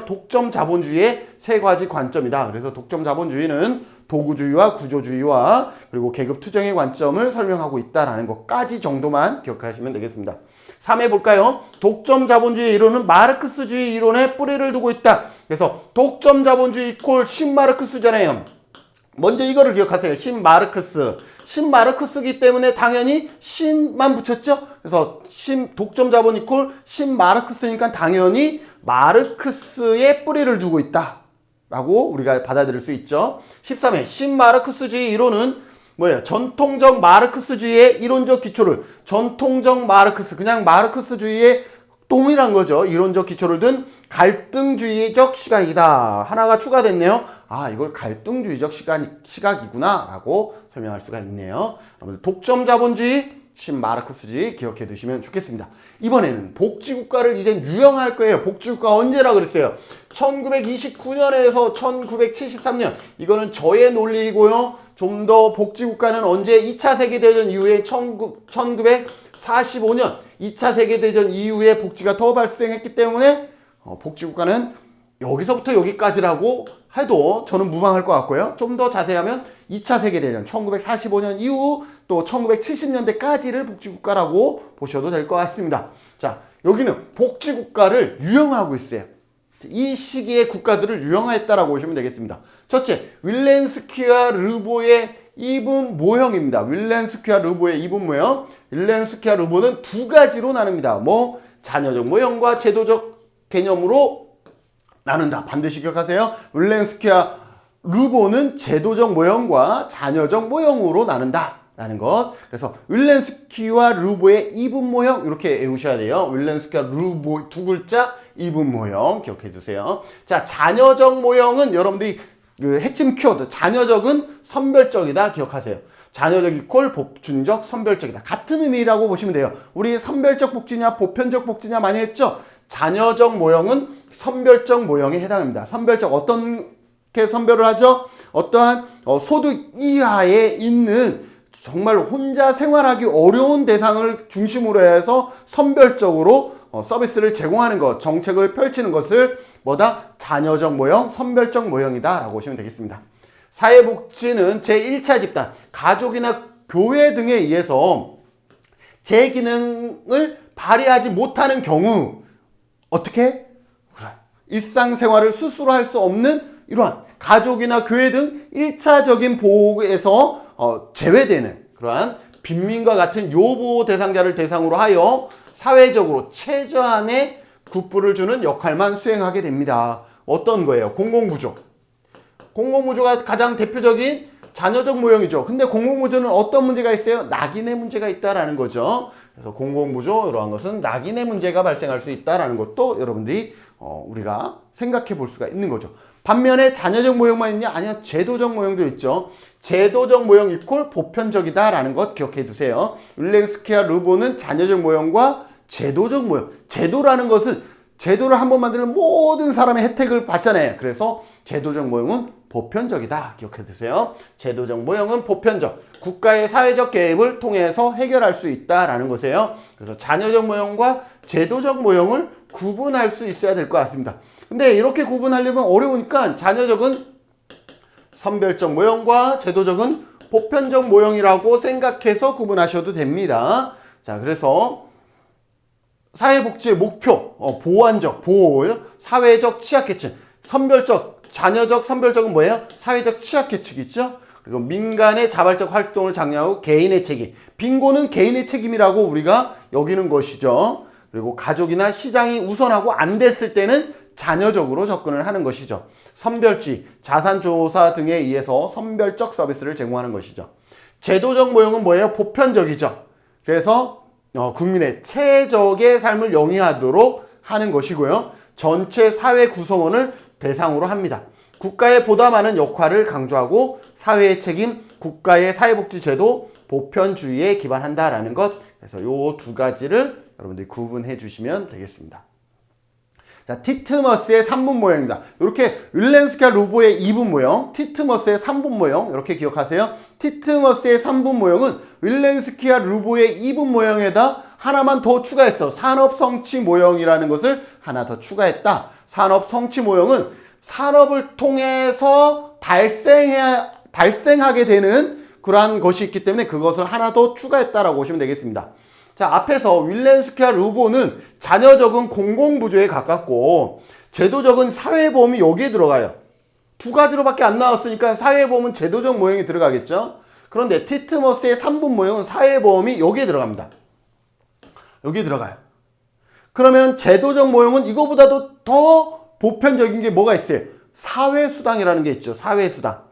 독점 자본주의의 세 가지 관점이다. 그래서 독점 자본주의는 도구주의와 구조주의와 그리고 계급 투쟁의 관점을 설명하고 있다라는 것까지 정도만 기억하시면 되겠습니다. 3회 볼까요? 독점 자본주의 이론은 마르크스주의 이론에 뿌리를 두고 있다. 그래서 독점 자본주의 이퀄 신마르크스잖아요. 먼저 이거를 기억하세요. 신마르크스이기 때문에 당연히 신만 붙였죠. 그래서 독점 자본 이퀄 신마르크스니까 당연히 마르크스의 뿌리를 두고 있다 라고 우리가 받아들일 수 있죠. 13회 신마르크스주의 이론은 뭐예요? 전통적 마르크스주의의 이론적 기초를 전통적 마르크스 그냥 마르크스주의의 동일한 거죠. 이론적 기초를 둔 갈등주의적 시각이다. 하나가 추가됐네요. 아, 이걸 갈등주의적 시각이구나 라고 설명할 수가 있네요. 여러분들 독점 자본주의, 신마르크스주의 기억해 두시면 좋겠습니다. 이번에는 복지국가를 이제 유형할 거예요. 복지국가 언제라 그랬어요? 1929년에서 1973년. 이거는 저의 논리이고요. 좀 더 복지국가는 언제 2차 세계대전 이후에 1945년 2차 세계대전 이후에 복지가 더 발생했기 때문에 복지국가는 여기서부터 여기까지라고 해도 저는 무방할 것 같고요. 좀 더 자세하면 2차 세계대전 1945년 이후 또 1970년대까지를 복지국가라고 보셔도 될 것 같습니다. 자, 여기는 복지국가를 유형하고 있어요. 이 시기의 국가들을 유형화했다라고 보시면 되겠습니다. 첫째, 윌렌스키와 르보의 이분 모형입니다. 윌렌스키와 르보의 이분 모형. 윌렌스키와 르보는 두 가지로 나눕니다. 뭐 자녀적 모형과 제도적 개념으로 나눈다. 반드시 기억하세요. 윌렌스키와 르보는 제도적 모형과 자녀적 모형으로 나눈다. 라는 것. 그래서 윌렌스키와 르보의 이분 모형 이렇게 외우셔야 돼요. 윌렌스키와 르보 두 글자 이분 모형 기억해 두세요. 자, 자녀적 모형은 여러분들이 그 핵심 키워드 자녀적은 선별적이다 기억하세요. 자녀적 이퀄 보충적 선별적이다. 같은 의미라고 보시면 돼요. 우리 선별적 복지냐 보편적 복지냐 많이 했죠. 자녀적 모형은 선별적 모형에 해당합니다. 선별적 어떻게 선별을 하죠? 어떠한 소득 이하에 있는 정말 혼자 생활하기 어려운 대상을 중심으로 해서 선별적으로 서비스를 제공하는 것, 정책을 펼치는 것을 뭐다? 자녀적 모형, 선별적 모형이다 라고 보시면 되겠습니다. 사회복지는 제1차 집단, 가족이나 교회 등에 의해서 제 기능을 발휘하지 못하는 경우 어떻게? 일상생활을 스스로 할 수 없는 이러한 가족이나 교회 등 1차적인 보호에서 제외되는 그러한 빈민과 같은 요보호 대상자를 대상으로 하여 사회적으로 최저한의 굿불을 주는 역할만 수행하게 됩니다. 어떤 거예요? 공공부조. 공공부조가 가장 대표적인 자녀적 모형이죠. 근데 공공부조는 어떤 문제가 있어요? 낙인의 문제가 있다라는 거죠. 그래서 공공부조 이러한 것은 낙인의 문제가 발생할 수 있다라는 것도 여러분들이 우리가 생각해 볼 수가 있는 거죠. 반면에 자녀적 모형만 있냐? 아니요. 제도적 모형도 있죠. 제도적 모형 이퀄 보편적이다라는 것 기억해 두세요. 윌렌스키와 르보는 자녀적 모형과 제도적 모형. 제도라는 것은 제도를 한번 만들면 모든 사람의 혜택을 받잖아요. 그래서 제도적 모형은 보편적이다. 기억해 두세요. 제도적 모형은 보편적. 국가의 사회적 개입을 통해서 해결할 수 있다라는 것이에요. 그래서 자녀적 모형과 제도적 모형을 구분할 수 있어야 될 것 같습니다. 근데 이렇게 구분하려면 어려우니까 자녀적은 선별적 모형과 제도적은 보편적 모형이라고 생각해서 구분하셔도 됩니다. 자, 그래서 사회복지의 목표, 보완적, 보호, 사회적 취약계층, 선별적, 자녀적, 선별적은 뭐예요? 사회적 취약계층 있죠? 그리고 민간의 자발적 활동을 장려하고 개인의 책임. 빈곤은 개인의 책임이라고 우리가 여기는 것이죠. 그리고 가족이나 시장이 우선하고 안 됐을 때는 자녀적으로 접근을 하는 것이죠. 선별주의, 자산조사 등에 의해서 선별적 서비스를 제공하는 것이죠. 제도적 모형은 뭐예요? 보편적이죠. 그래서 국민의 최적의 삶을 영위하도록 하는 것이고요. 전체 사회 구성원을 대상으로 합니다. 국가의 보다 많은 역할을 강조하고 사회의 책임, 국가의 사회복지 제도, 보편주의에 기반한다라는 것. 그래서 요 두 가지를 여러분들이 구분해 주시면 되겠습니다. 자, 티트머스의 3분 모형입니다. 이렇게 윌렌스키와 르보의 2분 모형, 티트머스의 3분 모형 이렇게 기억하세요. 티트머스의 3분 모형은 윌렌스키와 르보의 2분 모형에다 하나만 더 추가했어. 산업성취 모형이라는 것을 하나 더 추가했다. 산업성취 모형은 산업을 통해서 발생하게 되는 그러한 것이 있기 때문에 그것을 하나 더 추가했다라고 보시면 되겠습니다. 자, 앞에서 윌렌스키와 르보는 자녀적은 공공부조에 가깝고 제도적은 사회보험이 여기에 들어가요. 두 가지로밖에 안 나왔으니까 사회보험은 제도적 모형이 들어가겠죠. 그런데 티트머스의 3분 모형은 사회보험이 여기에 들어갑니다. 여기에 들어가요. 그러면 제도적 모형은 이거보다도 더 보편적인 게 뭐가 있어요? 사회수당이라는 게 있죠. 사회수당.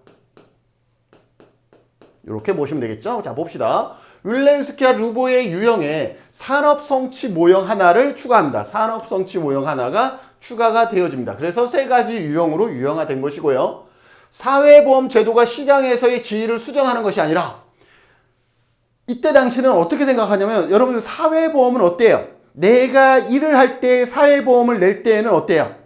이렇게 보시면 되겠죠. 자, 봅시다. 윌렌스키와 루보의 유형에 산업성취 모형 하나를 추가합니다. 산업성취 모형 하나가 추가가 되어집니다. 그래서 세 가지 유형으로 유형화된 것이고요. 사회보험 제도가 시장에서의 지위를 수정하는 것이 아니라, 이때 당시는 어떻게 생각하냐면, 여러분들 사회보험은 어때요? 내가 일을 할 때 사회보험을 낼 때에는 어때요?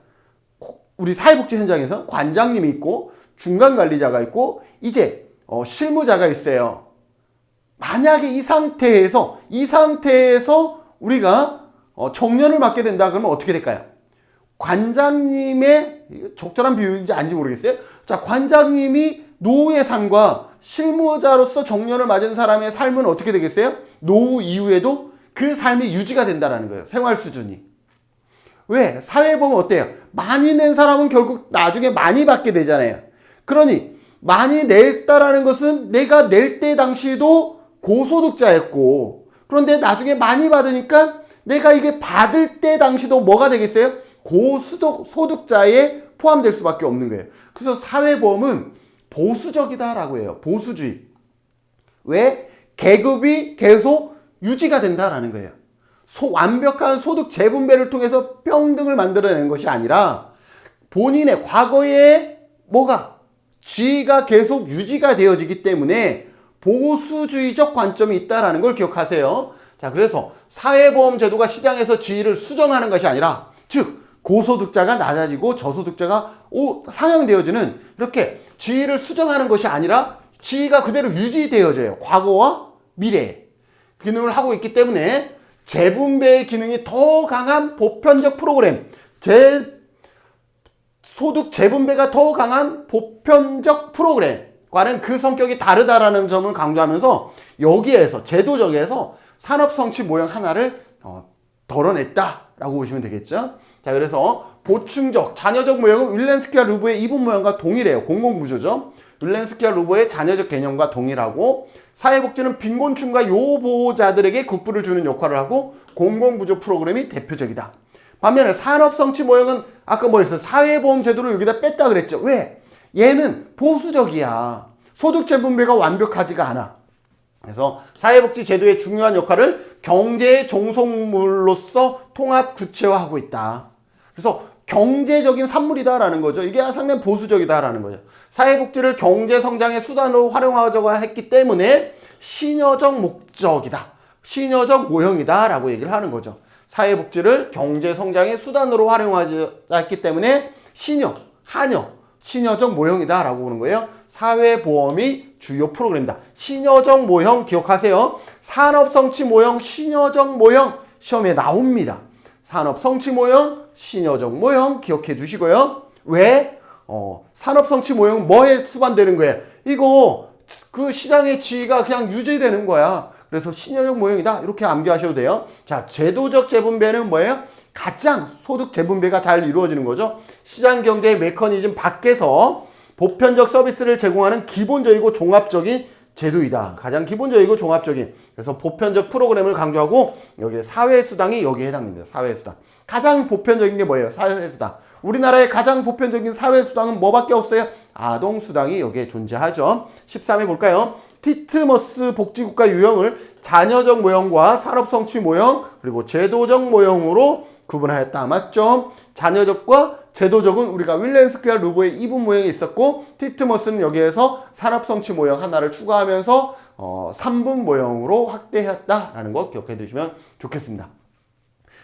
우리 사회복지 현장에서 관장님이 있고 중간관리자가 있고 이제 실무자가 있어요. 만약에 이 상태에서 우리가 정년을 맞게 된다 그러면 어떻게 될까요? 관장님의, 적절한 비유인지 아닌지 모르겠어요. 자, 관장님이 노후의 삶과 실무자로서 정년을 맞은 사람의 삶은 어떻게 되겠어요? 노후 이후에도 그 삶이 유지가 된다는 거예요. 생활 수준이. 왜? 사회보험은 어때요? 많이 낸 사람은 결국 나중에 많이 받게 되잖아요. 그러니 많이 냈다라는 것은 내가 낼 때 당시도 고소득자였고, 그런데 나중에 많이 받으니까 내가 이게 받을 때 당시도 뭐가 되겠어요? 고소득자에 포함될 수밖에 없는 거예요. 그래서 사회보험은 보수적이다라고 해요. 보수주의. 왜? 계급이 계속 유지가 된다라는 거예요. 완벽한 소득 재분배를 통해서 평등을 만들어내는 것이 아니라 본인의 과거에 지위가 계속 유지가 되어지기 때문에 보수주의적 관점이 있다라는 걸 기억하세요. 자, 그래서 사회보험 제도가 시장에서 지위를 수정하는 것이 아니라, 즉 고소득자가 낮아지고 저소득자가 상향되어지는, 이렇게 지위를 수정하는 것이 아니라 지위가 그대로 유지되어져요. 과거와 미래에 기능을 하고 있기 때문에 재분배의 기능이 더 강한 보편적 프로그램, 소득 재분배가 더 강한 보편적 프로그램과는 그 성격이 다르다라는 점을 강조하면서, 여기에서 제도적에서 산업성취 모형 하나를 덜어냈다라고 보시면 되겠죠. 자, 그래서 보충적, 자녀적 모형은 윌렌스키와 루보의 이분 모형과 동일해요. 공공구조죠. 윌렌스키와 루보의 자녀적 개념과 동일하고, 사회복지는 빈곤층과 요보호자들에게 국부를 주는 역할을 하고 공공구조 프로그램이 대표적이다. 반면에 산업성취 모형은 아까 뭐였어요? 사회보험 제도를 여기다 뺐다 그랬죠. 왜? 얘는 보수적이야. 소득 재분배가 완벽하지가 않아. 그래서 사회복지 제도의 중요한 역할을 경제의 종속물로서 통합 구체화하고 있다. 그래서 경제적인 산물이다라는 거죠. 이게 상당히 보수적이다라는 거죠. 사회복지를 경제성장의 수단으로 활용하자고 했기 때문에 신여적 목적이다. 신여적 모형이다 라고 얘기를 하는 거죠. 사회복지를 경제성장의 수단으로 활용하자 했기 때문에 신여적 모형이다 라고 보는 거예요. 사회보험이 주요 프로그램이다. 신여적 모형 기억하세요. 산업성취 모형, 신여적 모형 시험에 나옵니다. 산업성취 모형, 신여적 모형 기억해 주시고요. 왜? 산업성취 모형은 뭐에 수반되는 거예요? 이거 그 시장의 지위가 그냥 유지되는 거야. 그래서 신여적 모형이다. 이렇게 암기하셔도 돼요. 자, 제도적 재분배는 뭐예요? 가장 소득 재분배가 잘 이루어지는 거죠. 시장 경제의 메커니즘 밖에서 보편적 서비스를 제공하는 기본적이고 종합적인 제도이다. 가장 기본적이고 종합적인. 그래서 보편적 프로그램을 강조하고, 여기 사회수당이 여기에 해당됩니다. 사회수당. 가장 보편적인 게 뭐예요? 사회수당. 우리나라의 가장 보편적인 사회수당은 뭐밖에 없어요? 아동수당이 여기에 존재하죠. 13회 볼까요? 티트머스 복지국가 유형을 자녀적 모형과 산업성취 모형, 그리고 제도적 모형으로 구분하였다. 맞죠? 자녀적과 제도적은 우리가 윌렌스키와 루보의 이분 모형이 있었고, 티트머스는 여기에서 산업성취 모형 하나를 추가하면서 3분 모형으로 확대했다라는 거 기억해 두시면 좋겠습니다.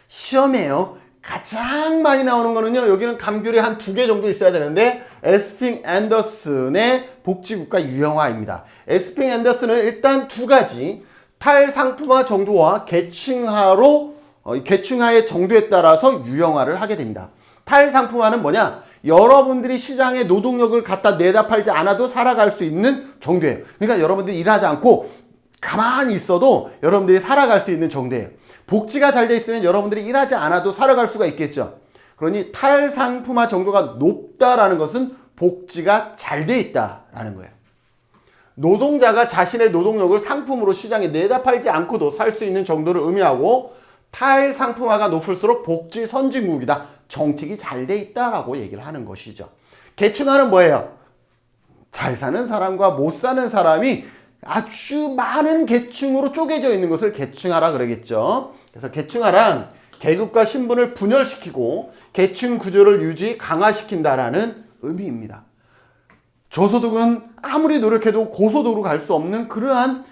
시험에요. 가장 많이 나오는 거는요, 여기는 감귤이 한 2개 정도 있어야 되는데, 에스핑 앤더슨의 복지국가 유형화입니다. 에스핑 앤더슨은 일단 2가지 탈상품화 정도와 계층화의 정도에 따라서 유형화를 하게 됩니다. 탈상품화는 뭐냐? 여러분들이 시장에 노동력을 갖다 내다 팔지 않아도 살아갈 수 있는 정도예요. 그러니까 여러분들이 일하지 않고 가만히 있어도 여러분들이 살아갈 수 있는 정도예요. 복지가 잘 돼 있으면 여러분들이 일하지 않아도 살아갈 수가 있겠죠. 그러니 탈상품화 정도가 높다라는 것은 복지가 잘 돼 있다라는 거예요. 노동자가 자신의 노동력을 상품으로 시장에 내다 팔지 않고도 살 수 있는 정도를 의미하고, 탈상품화가 높을수록 복지 선진국이다. 정책이 잘 돼 있다라고 얘기를 하는 것이죠. 계층화는 뭐예요? 잘 사는 사람과 못 사는 사람이 아주 많은 계층으로 쪼개져 있는 것을 계층화라 그러겠죠. 그래서 계층화란 계급과 신분을 분열시키고 계층 구조를 강화시킨다라는 의미입니다. 저소득은 아무리 노력해도 고소득으로 갈 수 없는 그러한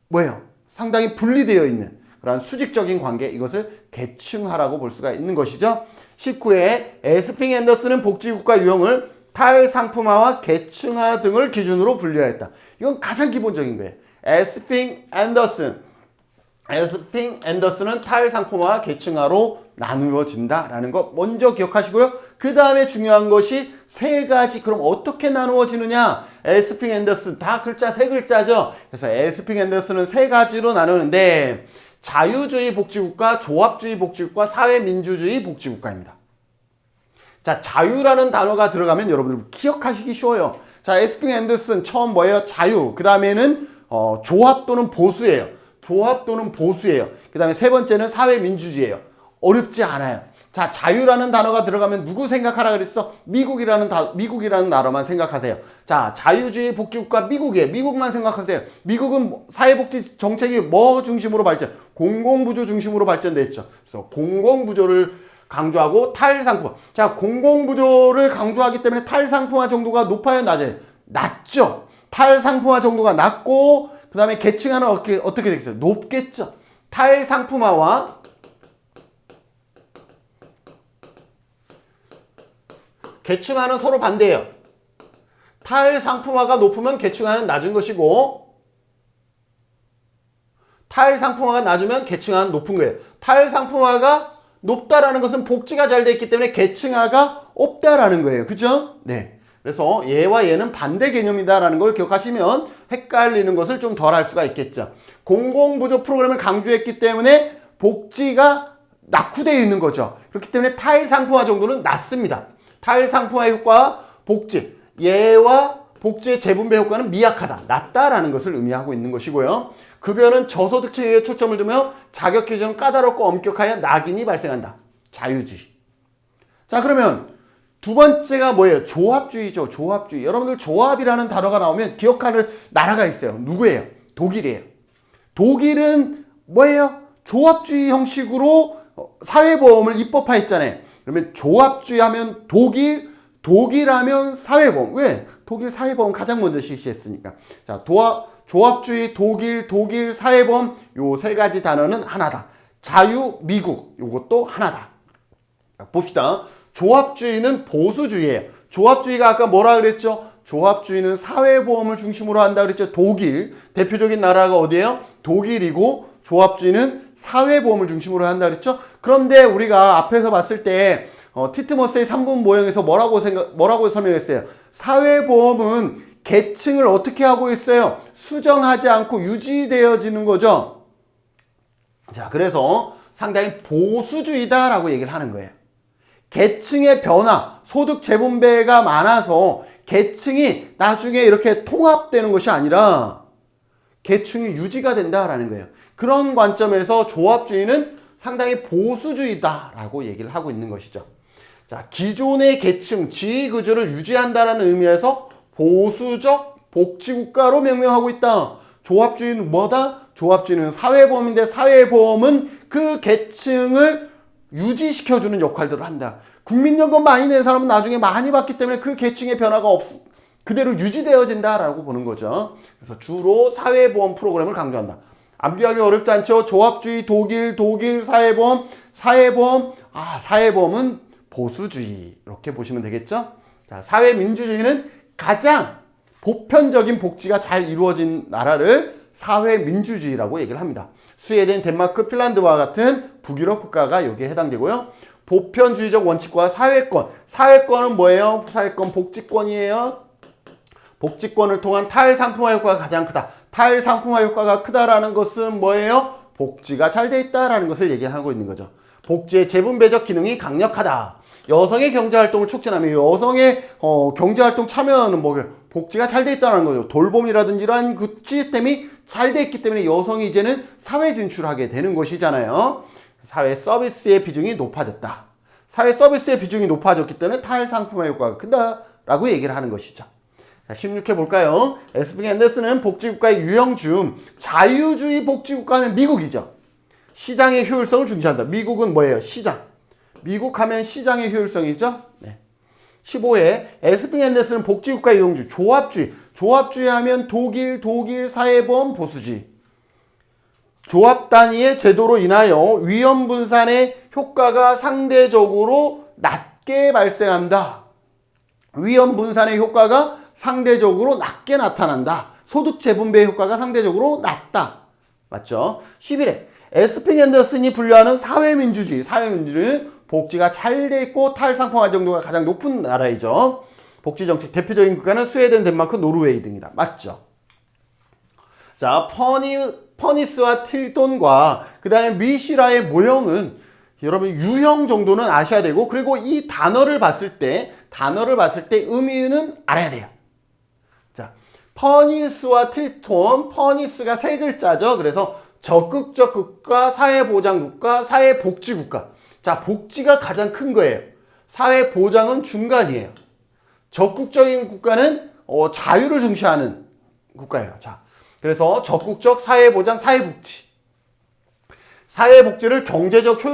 뭐예요? 상당히 분리되어 있는 그러한 수직적인 관계, 이것을 계층화라고 볼 수가 있는 것이죠. 19회 에스핑 앤더슨은 복지국가 유형을 탈상품화와 계층화 등을 기준으로 분류하였다. 이건 가장 기본적인 거예요. 에스핑 앤더슨은 탈상품화와 계층화로 나누어진다라는 거 먼저 기억하시고요. 그 다음에 중요한 것이 세 가지. 그럼 어떻게 나누어지느냐? 에스핑 앤더슨 다 글자 세 글자죠. 그래서 에스핑 앤더슨은 세 가지로 나누는데 자유주의 복지국가, 조합주의 복지국가, 사회민주주의 복지국가입니다. 자, 자유라는 단어가 들어가면 여러분들 기억하시기 쉬워요. 자, 에스핑 앤더슨 처음 뭐예요? 자유. 그 다음에는 조합 또는 보수예요. 조합 또는 보수예요. 그 다음에 세 번째는 사회민주주의예요. 어렵지 않아요. 자, 자유라는 단어가 들어가면 누구 생각하라 그랬어? 미국이라는 나라만 생각하세요. 자, 자유주의 복지국가 미국이에요. 미국만 생각하세요. 미국은 사회복지 정책이 뭐 중심으로 발전? 공공부조 중심으로 발전됐죠. 그래서 공공부조를 강조하고 탈상품화. 자, 공공부조를 강조하기 때문에 탈상품화 정도가 높아요, 낮아요? 낮죠. 탈상품화 정도가 낮고 그 다음에 계층화는 어떻게 되겠어요? 높겠죠. 탈상품화와 계층화는 서로 반대예요. 탈상품화가 높으면 계층화는 낮은 것이고 탈상품화가 낮으면 계층화는 높은 거예요. 탈상품화가 높다라는 것은 복지가 잘 돼 있기 때문에 계층화가 없다라는 거예요. 그죠? 네. 그래서 얘와 얘는 반대 개념이다라는 걸 기억하시면 헷갈리는 것을 좀 덜 할 수가 있겠죠. 공공부조 프로그램을 강조했기 때문에 복지가 낙후되어 있는 거죠. 그렇기 때문에 탈상품화 정도는 낮습니다. 탈상품화 효과와 복지, 얘와 복지의 재분배 효과는 미약하다, 낮다라는 것을 의미하고 있는 것이고요. 급여는 저소득층에게 초점을 두며 자격 기준은 까다롭고 엄격하여 낙인이 발생한다. 자유주의. 자, 그러면 두 번째가 뭐예요? 조합주의죠. 조합주의. 여러분들 조합이라는 단어가 나오면 기억할 나라가 있어요. 누구예요? 독일이에요. 독일은 뭐예요? 조합주의 형식으로 사회보험을 입법화했잖아요. 그러면 조합주의 하면 독일 하면 사회보험. 왜? 독일 사회보험 가장 먼저 실시했으니까. 자, 조합주의, 독일 사회보험, 요 세 가지 단어는 하나다. 자유, 미국, 요것도 하나다. 봅시다. 조합주의는 보수주의예요. 조합주의가 아까 뭐라 그랬죠? 조합주의는 사회보험을 중심으로 한다 그랬죠. 독일, 대표적인 나라가 어디예요? 독일이고 조합주의는 사회보험을 중심으로 한다 그랬죠. 그런데 우리가 앞에서 봤을 때 티트머스의 3분 모형에서 뭐라고 설명했어요? 사회보험은 계층을 어떻게 하고 있어요? 수정하지 않고 유지되어지는 거죠. 자, 그래서 상당히 보수주의다라고 얘기를 하는 거예요. 계층의 변화, 소득 재분배가 많아서 계층이 나중에 이렇게 통합되는 것이 아니라 계층이 유지가 된다라는 거예요. 그런 관점에서 조합주의는 상당히 보수주의다라고 얘기를 하고 있는 것이죠. 자, 기존의 계층, 지위 구조를 유지한다는 의미에서 보수적 복지국가로 명명하고 있다. 조합주의는 뭐다? 조합주의는 사회보험인데 사회보험은 그 계층을 유지시켜주는 역할들을 한다. 국민연금 많이 낸 사람은 나중에 많이 받기 때문에 그 계층의 변화가 그대로 유지되어진다라고 보는 거죠. 그래서 주로 사회보험 프로그램을 강조한다. 암기하기 어렵지 않죠? 조합주의, 독일 사회보험, 사회보험은 보수주의. 이렇게 보시면 되겠죠? 자, 사회민주주의는 가장 보편적인 복지가 잘 이루어진 나라를 사회민주주의라고 얘기를 합니다. 스웨덴, 덴마크, 핀란드와 같은 북유럽 국가가 여기에 해당되고요. 보편주의적 원칙과 사회권. 사회권은 뭐예요? 사회권 복지권이에요. 복지권을 통한 탈상품화 효과가 가장 크다. 탈상품화 효과가 크다라는 것은 뭐예요? 복지가 잘 돼 있다라는 것을 얘기하고 있는 거죠. 복지의 재분배적 기능이 강력하다. 여성의 경제활동을 촉진하며 여성의 경제활동 참여는 뭐예요? 복지가 잘 돼 있다는 거죠. 돌봄이라든지 이러한 그 시스템이 잘 돼 있기 때문에 여성이 이제는 사회 진출하게 되는 것이잖아요. 사회 서비스의 비중이 높아졌다. 사회 서비스의 비중이 높아졌기 때문에 탈상품화 효과가 큰다라고 얘기를 하는 것이죠. 자, 16회 볼까요? 에스핑 앤더슨은 복지국가의 유형 중 자유주의 복지국가는 미국이죠. 시장의 효율성을 중시한다. 미국은 뭐예요? 시장. 미국 하면 시장의 효율성이죠. 네. 15회 에스핑 앤더슨은 복지국가의 유형 중 조합주의. 조합주의 하면 독일 사회보험 보수주의. 조합 단위의 제도로 인하여 위험 분산의 효과가 상대적으로 낮게 발생한다. 위험 분산의 효과가 상대적으로 낮게 나타난다. 소득 재분배 효과가 상대적으로 낮다. 맞죠? 11회 에스핑 앤더슨이 분류하는 사회민주주의. 사회민주주의는 복지가 잘 돼 있고 탈상품화 정도가 가장 높은 나라이죠. 복지정책 대표적인 국가는 스웨덴, 덴마크, 노르웨이 등이다. 맞죠? 자, 퍼니스와 틸톤과 그 다음에 미시라의 모형은 여러분 유형 정도는 아셔야 되고, 그리고 이 단어를 봤을 때 의미는 알아야 돼요. 자, 퍼니스와 틸톤, 퍼니스가 세 글자죠. 그래서 적극적 국가, 사회보장국가, 사회복지국가. 자, 복지가 가장 큰 거예요. 사회보장은 중간이에요. 적극적인 국가는 자유를 중시하는 국가예요. 자, 그래서 적극적 사회보장, 사회복지. 사회복지를 경제적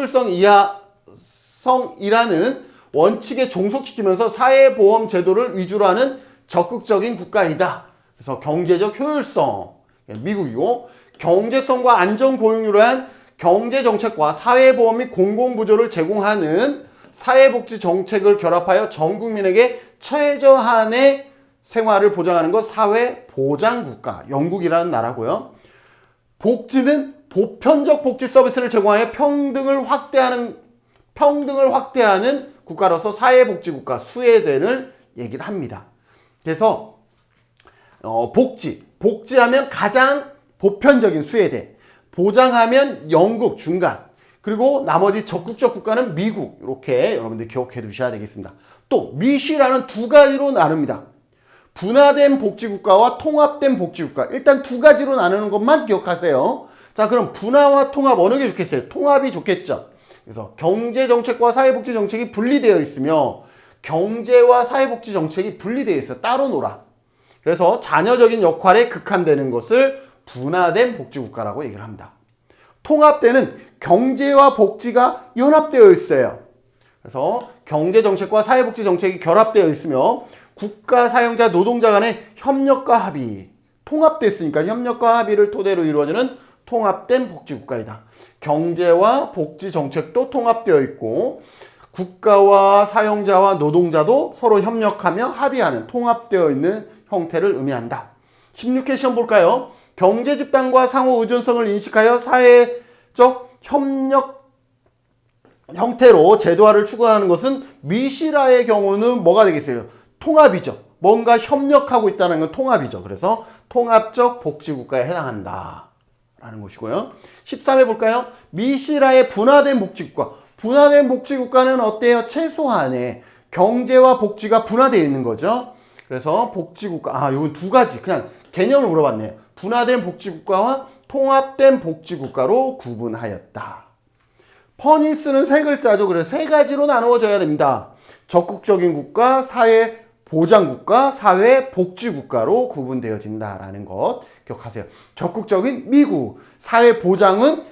효율성이라는 원칙에 종속시키면서 사회보험 제도를 위주로 하는 적극적인 국가이다. 그래서 경제적 효율성, 미국이고, 경제성과 안정고용률을 한 경제정책과 사회보험 및 공공부조를 제공하는 사회복지 정책을 결합하여 전 국민에게 최저한의 생활을 보장하는 것 사회보장국가, 영국이라는 나라고요. 복지는 보편적 복지 서비스를 제공하여 평등을 확대하는 국가로서 사회복지국가 스웨덴을 얘기를 합니다. 그래서 복지하면 가장 보편적인 스웨덴, 보장하면 영국 중간, 그리고 나머지 적극적 국가는 미국. 이렇게 여러분들 기억해 두셔야 되겠습니다. 또 미시라는 두 가지로 나눕니다. 분화된 복지국가와 통합된 복지국가. 일단 두 가지로 나누는 것만 기억하세요. 자, 그럼 분화와 통합 어느 게 좋겠어요? 통합이 좋겠죠. 그래서 경제정책과 사회복지정책이 분리되어 있으며 경제와 사회복지정책이 분리되어 있어. 따로 놀아. 그래서 자녀적인 역할에 극한되는 것을 분화된 복지국가라고 얘기를 합니다. 통합되는 경제와 복지가 연합되어 있어요. 그래서 경제정책과 사회복지정책이 결합되어 있으며 국가, 사용자, 노동자 간의 협력과 합의, 통합됐으니까 협력과 합의를 토대로 이루어지는 통합된 복지국가이다. 경제와 복지정책도 통합되어 있고 국가와 사용자와 노동자도 서로 협력하며 합의하는 통합되어 있는 형태를 의미한다. 16회 시험 볼까요? 경제 집단과 상호 의존성을 인식하여 사회적 협력 형태로 제도화를 추구하는 것은 미시라의 경우는 뭐가 되겠어요? 통합이죠. 뭔가 협력하고 있다는 건 통합이죠. 그래서 통합적 복지국가에 해당한다 라는 것이고요. 13회 볼까요? 미시라의 분화된 복지국가. 분화된 복지국가는 어때요? 최소한의 경제와 복지가 분화되어 있는 거죠. 그래서 복지국가, 이건 두 가지 그냥 개념을 물어봤네요. 분화된 복지국가와 통합된 복지국가로 구분하였다. 퍼니스는 세 글자죠. 그래서 세 가지로 나누어져야 됩니다. 적극적인 국가, 사회보장국가, 사회복지국가로 구분되어진다라는 것 기억하세요. 적극적인 미국, 사회보장은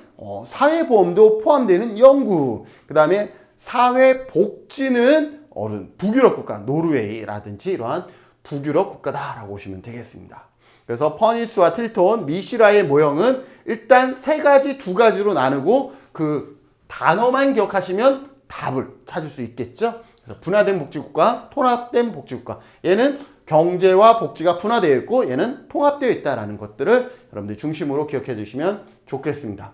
사회보험도 포함되는 영국, 그 다음에 사회복지는 북유럽 국가, 노르웨이라든지 이러한 북유럽 국가다라고 보시면 되겠습니다. 그래서 퍼니스와 틸톤, 미시라의 모형은 일단 두 가지로 나누고 그 단어만 기억하시면 답을 찾을 수 있겠죠. 그래서 분화된 복지국가, 통합된 복지국가. 얘는 경제와 복지가 분화되어 있고 얘는 통합되어 있다는 것들을 여러분들 중심으로 기억해 주시면 좋겠습니다.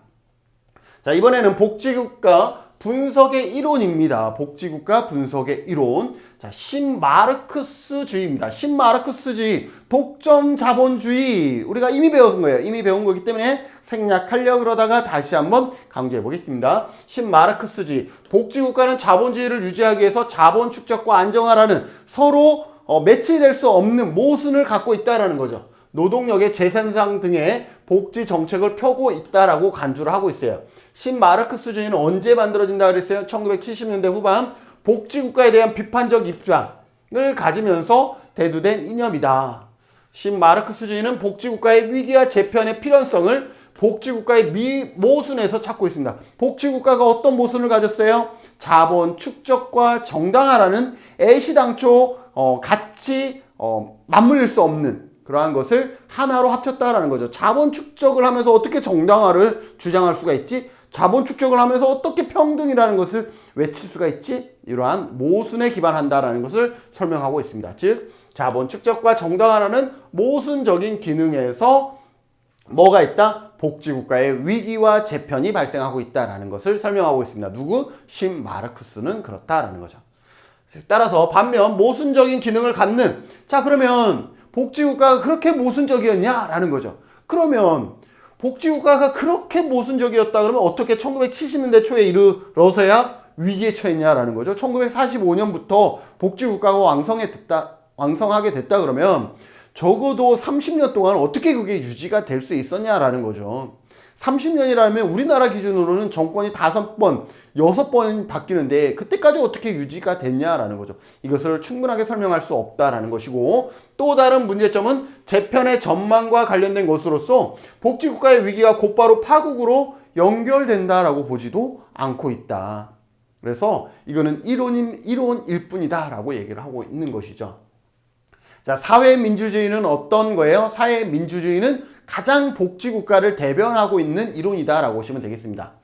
자, 이번에는 복지국가 분석의 이론입니다. 복지국가 분석의 이론. 자, 신마르크스주의입니다. 신마르크스주의, 독점 자본주의. 우리가 이미 배운 거예요. 이미 배운 거기 때문에 생략하려고 그러다가 다시 한번 강조해 보겠습니다. 신마르크스주의. 복지국가는 자본주의를 유지하기 위해서 자본 축적과 안정화라는 서로 매치될 수 없는 모순을 갖고 있다는 거죠. 노동력의 재생산 등의 복지 정책을 펴고 있다라고 간주를 하고 있어요. 신마르크스 주의는 언제 만들어진다 그랬어요? 1970년대 후반 복지국가에 대한 비판적 입장을 가지면서 대두된 이념이다. 신마르크스주의는 복지국가의 위기와 재편의 필연성을 복지국가의 모순에서 찾고 있습니다. 복지국가가 어떤 모순을 가졌어요? 자본 축적과 정당화라는 애시당초 같이 맞물릴 수 없는 그러한 것을 하나로 합쳤다라는 거죠. 자본 축적을 하면서 어떻게 정당화를 주장할 수가 있지? 자본 축적을 하면서 어떻게 평등이라는 것을 외칠 수가 있지? 이러한 모순에 기반한다라는 것을 설명하고 있습니다. 즉 자본 축적과 정당화라는 모순적인 기능에서 뭐가 있다? 복지국가의 위기와 재편이 발생하고 있다라는 것을 설명하고 있습니다. 누구? 신마르크스는 그렇다라는 거죠. 따라서 반면 모순적인 기능을 갖는 자 그러면 복지국가가 그렇게 모순적이었냐라는 거죠. 그러면 복지국가가 그렇게 모순적이었다 그러면 어떻게 1970년대 초에 이르러서야 위기에 처했냐라는 거죠. 1945년부터 복지국가가 왕성하게 됐다 그러면 적어도 30년 동안 어떻게 그게 유지가 될 수 있었냐라는 거죠. 30년이라면 우리나라 기준으로는 정권이 5번, 6번 바뀌는데 그때까지 어떻게 유지가 됐냐라는 거죠. 이것을 충분하게 설명할 수 없다라는 것이고 또 다른 문제점은 재편의 전망과 관련된 것으로서 복지국가의 위기가 곧바로 파국으로 연결된다라고 보지도 않고 있다. 그래서 이거는 이론일 뿐이다라고 얘기를 하고 있는 것이죠. 자, 사회민주주의는 어떤 거예요? 사회민주주의는 가장 복지국가를 대변하고 있는 이론이다라고 보시면 되겠습니다.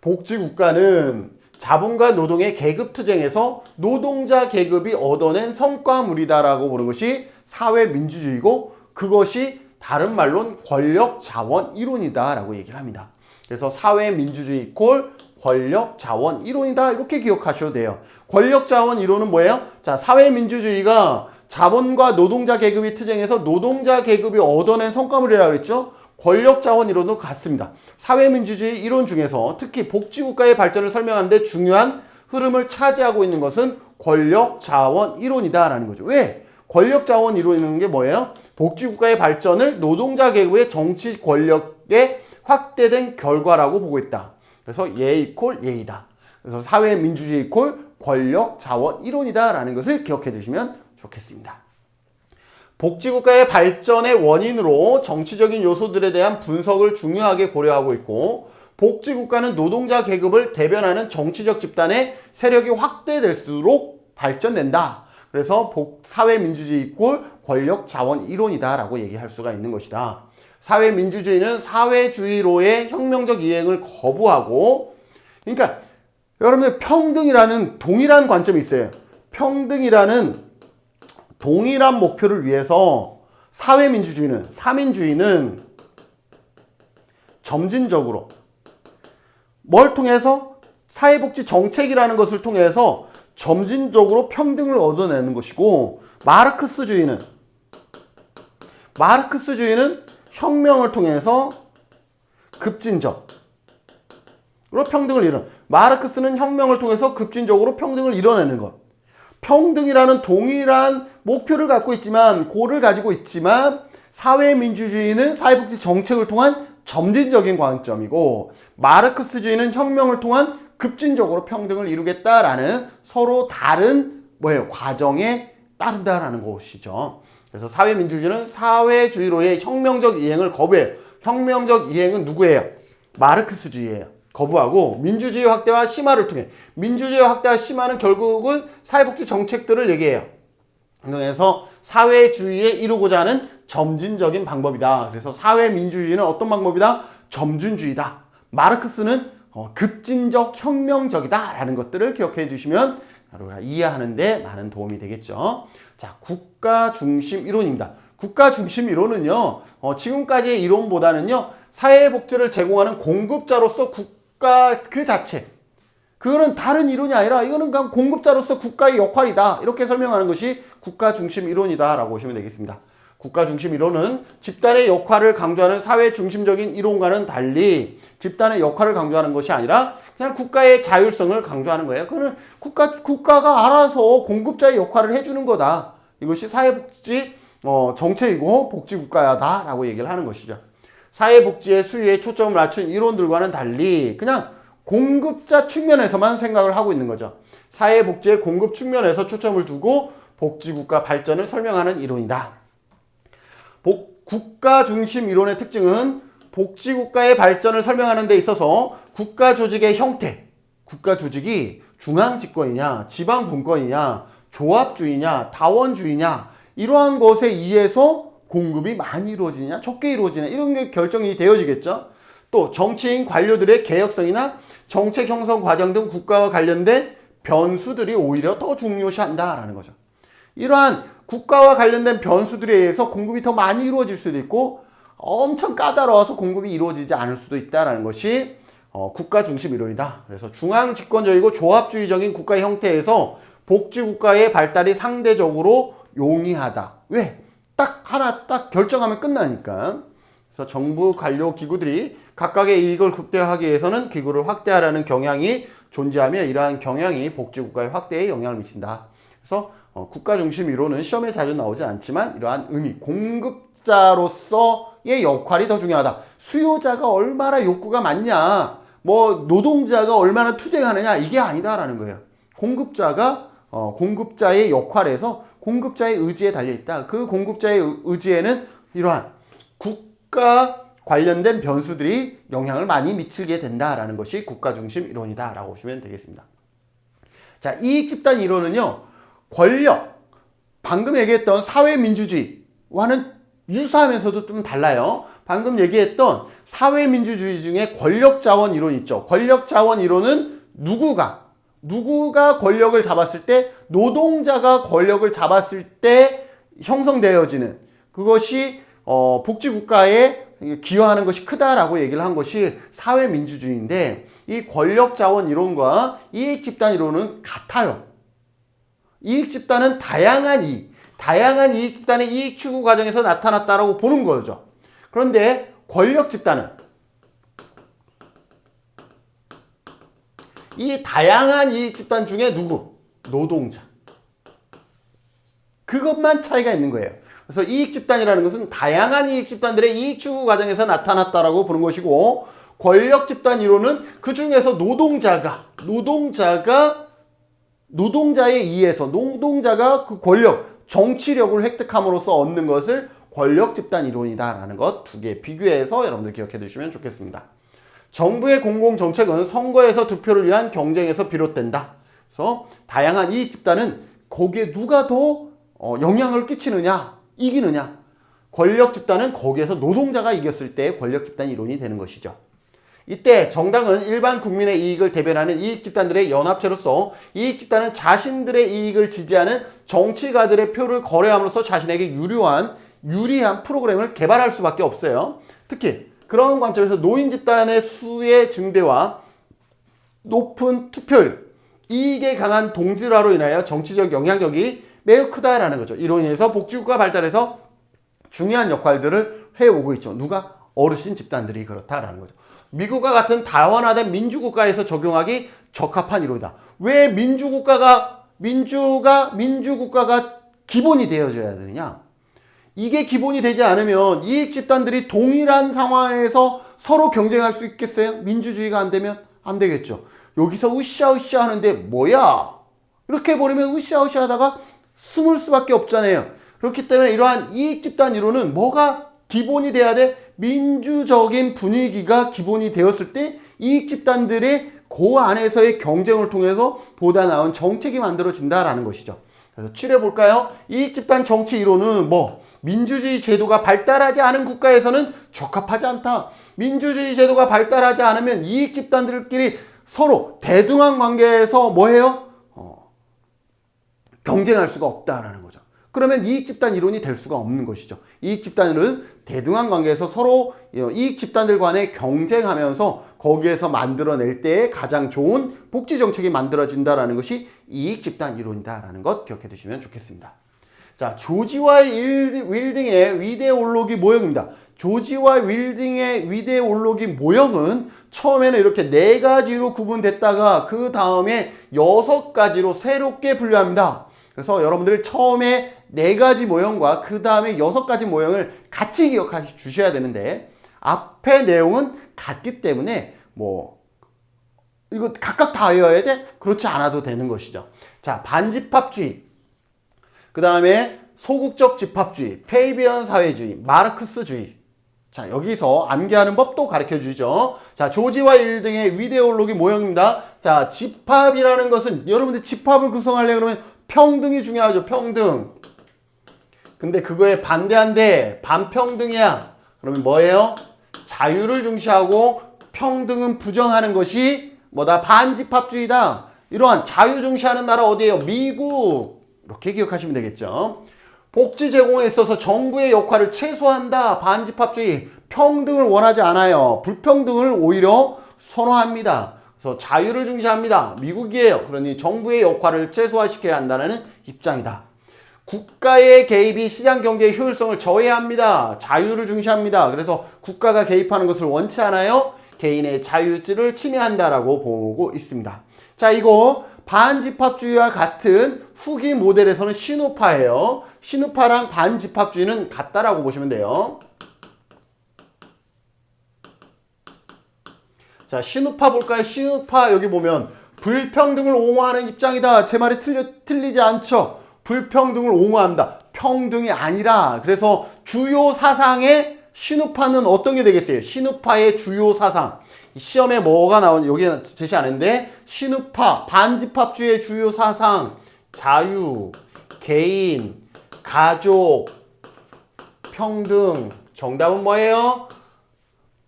복지국가는 자본과 노동의 계급투쟁에서 노동자 계급이 얻어낸 성과물이다라고 보는 것이 사회민주주의고 그것이 다른 말로는 권력자원 이론이다라고 얘기를 합니다. 그래서 사회민주주의 이퀄 권력자원 이론이다 이렇게 기억하셔도 돼요. 권력자원 이론은 뭐예요? 자, 사회민주주의가 자본과 노동자 계급이 투쟁해서 노동자 계급이 얻어낸 성과물이라고 그랬죠? 권력자원 이론도 같습니다. 사회민주주의 이론 중에서 특히 복지국가의 발전을 설명하는데 중요한 흐름을 차지하고 있는 것은 권력자원 이론이다라는 거죠. 왜? 권력자원 이론이라는 게 뭐예요? 복지국가의 발전을 노동자 계급의 정치 권력에 확대된 결과라고 보고 있다. 그래서 예 이퀄 예이다. 그래서 사회민주주의 이퀄 권력자원 이론이다라는 것을 기억해 두시면 좋겠습니다. 복지국가의 발전의 원인으로 정치적인 요소들에 대한 분석을 중요하게 고려하고 있고 복지국가는 노동자 계급을 대변하는 정치적 집단의 세력이 확대될수록 발전된다. 그래서 사회민주주의 이퀄 권력자원 이론이다라고 얘기할 수가 있는 것이다. 사회민주주의는 사회주의로의 혁명적 이행을 거부하고 그러니까 여러분들 평등이라는 동일한 관점이 있어요. 평등이라는 동일한 목표를 위해서 사회민주주의는, 사민주의는 점진적으로 뭘 통해서? 사회복지 정책이라는 것을 통해서 점진적으로 평등을 얻어내는 것이고 마르크스주의는 혁명을 통해서 급진적으로 평등을 마르크스는 혁명을 통해서 급진적으로 평등을 이뤄내는 것. 평등이라는 동일한 목표를 갖고 있지만 고를 가지고 있지만 사회민주주의는 사회복지 정책을 통한 점진적인 관점이고 마르크스주의는 혁명을 통한 급진적으로 평등을 이루겠다라는 서로 다른 과정에 따른다라는 것이죠. 그래서 사회민주주의는 사회주의로의 혁명적 이행을 거부해요. 혁명적 이행은 누구예요? 마르크스주의예요. 거부하고 민주주의 확대와 심화를 통해 민주주의 확대와 심화는 결국은 사회복지 정책들을 얘기해요. 그래서 사회주의에 이루고자 하는 점진적인 방법이다. 그래서 사회민주주의는 어떤 방법이다? 점진주의다. 마르크스는 급진적 혁명적이다 라는 것들을 기억해 주시면 우리가 이해하는 데 많은 도움이 되겠죠. 자, 국가중심 이론입니다. 국가중심 이론은요 지금까지의 이론보다는요 사회복지를 제공하는 공급자로서 국가 그 자체 그거는 다른 이론이 아니라 이거는 그냥 공급자로서 국가의 역할이다 이렇게 설명하는 것이 국가중심 이론이다 라고 보시면 되겠습니다. 국가중심 이론은 집단의 역할을 강조하는 사회중심적인 이론과는 달리 집단의 역할을 강조하는 것이 아니라 그냥 국가의 자율성을 강조하는 거예요. 그거는 국가가 알아서 공급자의 역할을 해주는 거다. 이것이 사회복지 정책이고 복지국가다 라고 얘기를 하는 것이죠. 사회복지의 수요에 초점을 맞춘 이론들과는 달리 그냥 공급자 측면에서만 생각을 하고 있는 거죠. 사회복지의 공급 측면에서 초점을 두고 복지국가 발전을 설명하는 이론이다. 국가 중심 이론의 특징은 복지국가의 발전을 설명하는 데 있어서 국가 조직의 형태, 국가 조직이 중앙집권이냐, 지방분권이냐, 조합주의냐, 다원주의냐 이러한 것에 의해서 공급이 많이 이루어지냐, 적게 이루어지냐 이런 게 결정이 되어지겠죠. 또 정치인 관료들의 개혁성이나 정책 형성 과정 등 국가와 관련된 변수들이 오히려 더 중요시한다라는 거죠. 이러한 국가와 관련된 변수들에 의해서 공급이 더 많이 이루어질 수도 있고 엄청 까다로워서 공급이 이루어지지 않을 수도 있다는 것이 국가 중심 이론이다. 그래서 중앙 집권적이고 조합주의적인 국가 형태에서 복지국가의 발달이 상대적으로 용이하다. 왜? 딱 하나 딱 결정하면 끝나니까. 그래서 정부 관료 기구들이 각각의 이익을 극대화하기 위해서는 기구를 확대하라는 경향이 존재하며 이러한 경향이 복지국가의 확대에 영향을 미친다. 그래서 국가 중심 이론은 시험에 자주 나오지 않지만 이러한 의미, 공급자로서의 역할이 더 중요하다. 수요자가 얼마나 욕구가 많냐, 뭐 노동자가 얼마나 투쟁하느냐 이게 아니다라는 거예요. 공급자가 공급자의 역할에서 공급자의 의지에 달려있다. 그 공급자의 의지에는 이러한 국가 관련된 변수들이 영향을 많이 미치게 된다라는 것이 국가 중심 이론이다 라고 보시면 되겠습니다. 자, 이익집단 이론은요, 권력, 방금 얘기했던 사회민주주의와는 유사하면서도 좀 달라요. 방금 얘기했던 사회민주주의 중에 권력자원 이론이 있죠. 권력자원 이론은 누구가 권력을 잡았을 때, 노동자가 권력을 잡았을 때 형성되어지는 그것이 복지국가에 기여하는 것이 크다라고 얘기를 한 것이 사회민주주의인데, 이 권력자원 이론과 이익집단 이론은 같아요. 이익집단은 다양한 이익집단의 이익 추구 과정에서 나타났다라고 보는 거죠. 그런데 권력집단은 이 다양한 이익집단 중에 누구? 노동자. 그것만 차이가 있는 거예요. 그래서 이익집단이라는 것은 다양한 이익집단들의 이익 추구 과정에서 나타났다라고 보는 것이고, 권력집단 이론은 그 중에서 노동자에 의해서 노동자가 그 권력, 정치력을 획득함으로써 얻는 것을 권력집단 이론이다라는 것 두 개 비교해서 여러분들 기억해 두시면 좋겠습니다. 정부의 공공정책은 선거에서 득표를 위한 경쟁에서 비롯된다. 그래서 다양한 이익집단은 거기에 누가 더 영향을 끼치느냐, 이기느냐. 권력집단은 거기에서 노동자가 이겼을 때 권력집단 이론이 되는 것이죠. 이때 정당은 일반 국민의 이익을 대변하는 이익집단들의 연합체로서 이익집단은 자신들의 이익을 지지하는 정치가들의 표를 거래함으로써 자신에게 유리한 프로그램을 개발할 수밖에 없어요. 특히 그런 관점에서 노인집단의 수의 증대와 높은 투표율, 이익에 강한 동질화로 인하여 정치적 영향력이 매우 크다라는 거죠. 이로 인해서 복지국가 발달에서 중요한 역할들을 해오고 있죠. 누가? 어르신 집단들이 그렇다라는 거죠. 미국과 같은 다원화된 민주국가에서 적용하기 적합한 이론이다. 왜 민주국가가 기본이 되어져야 되느냐? 이게 기본이 되지 않으면 이익집단들이 동일한 상황에서 서로 경쟁할 수 있겠어요? 민주주의가 안 되면 안 되겠죠. 여기서 으쌰으쌰 하는데 뭐야? 이렇게 버리면 으쌰으쌰 하다가 숨을 수밖에 없잖아요. 그렇기 때문에 이러한 이익집단 이론은 뭐가 기본이 돼야 돼? 민주적인 분위기가 기본이 되었을 때 이익집단들의 그 안에서의 경쟁을 통해서 보다 나은 정책이 만들어진다라는 것이죠. 그래서 칠해볼까요? 이익집단 정치 이론은 민주주의 제도가 발달하지 않은 국가에서는 적합하지 않다. 민주주의 제도가 발달하지 않으면 이익집단들끼리 서로 대등한 관계에서 경쟁할 수가 없다라는 거죠. 그러면 이익집단 이론이 될 수가 없는 것이죠. 이익집단은 대등한 관계에서 서로 이익집단들 간에 경쟁하면서 거기에서 만들어낼 때 가장 좋은 복지정책이 만들어진다는 것이 이익집단 이론이다라는 것 기억해 두시면 좋겠습니다. 자, 조지와 윌딩의 이데올로기 모형입니다. 조지와 윌딩의 이데올로기 모형은 처음에는 이렇게 4가지로 구분됐다가 그 다음에 6가지로 새롭게 분류합니다. 그래서 여러분들 처음에 4가지 모형과 그 다음에 6가지 모형을 같이 기억해 주셔야 되는데, 앞에 내용은 같기 때문에 뭐 이거 각각 다 외워야 돼? 그렇지 않아도 되는 것이죠. 자, 반집합주의, 그 다음에 소극적 집합주의, 페이비언 사회주의, 마르크스주의. 자, 여기서 암기하는 법도 가르쳐 주죠. 자, 조지와 일 등의 위데올로기 모형입니다. 자, 집합이라는 것은 여러분들 집합을 구성하려고 그러면 평등이 중요하죠. 평등. 근데 그거에 반대한데 반평등이야. 그러면 뭐예요? 자유를 중시하고 평등은 부정하는 것이 뭐다? 반집합주의다. 이러한 자유 중시하는 나라 어디예요? 미국. 이렇게 기억하시면 되겠죠. 복지 제공에 있어서 정부의 역할을 최소화한다. 반집합주의. 평등을 원하지 않아요. 불평등을 오히려 선호합니다. 그래서 자유를 중시합니다. 미국이에요. 그러니 정부의 역할을 최소화시켜야 한다는 입장이다. 국가의 개입이 시장 경제의 효율성을 저해합니다. 자유를 중시합니다. 그래서 국가가 개입하는 것을 원치 않아요. 개인의 자유를 침해한다라고 보고 있습니다. 자, 이거 반집합주의와 같은 후기 모델에서는 신우파예요. 신우파랑 반집합주의는 같다라고 보시면 돼요. 자, 신우파 볼까요? 신우파 여기 보면 불평등을 옹호하는 입장이다. 제 말이 틀리지 않죠? 불평등을 옹호한다. 평등이 아니라. 그래서 주요 사상의 신우파는 어떤 게 되겠어요? 신우파의 주요 사상. 시험에 뭐가 나오는지 여기 제시 안 했는데 신우파, 반집합주의의 주요 사상, 자유, 개인, 가족, 평등. 정답은 뭐예요?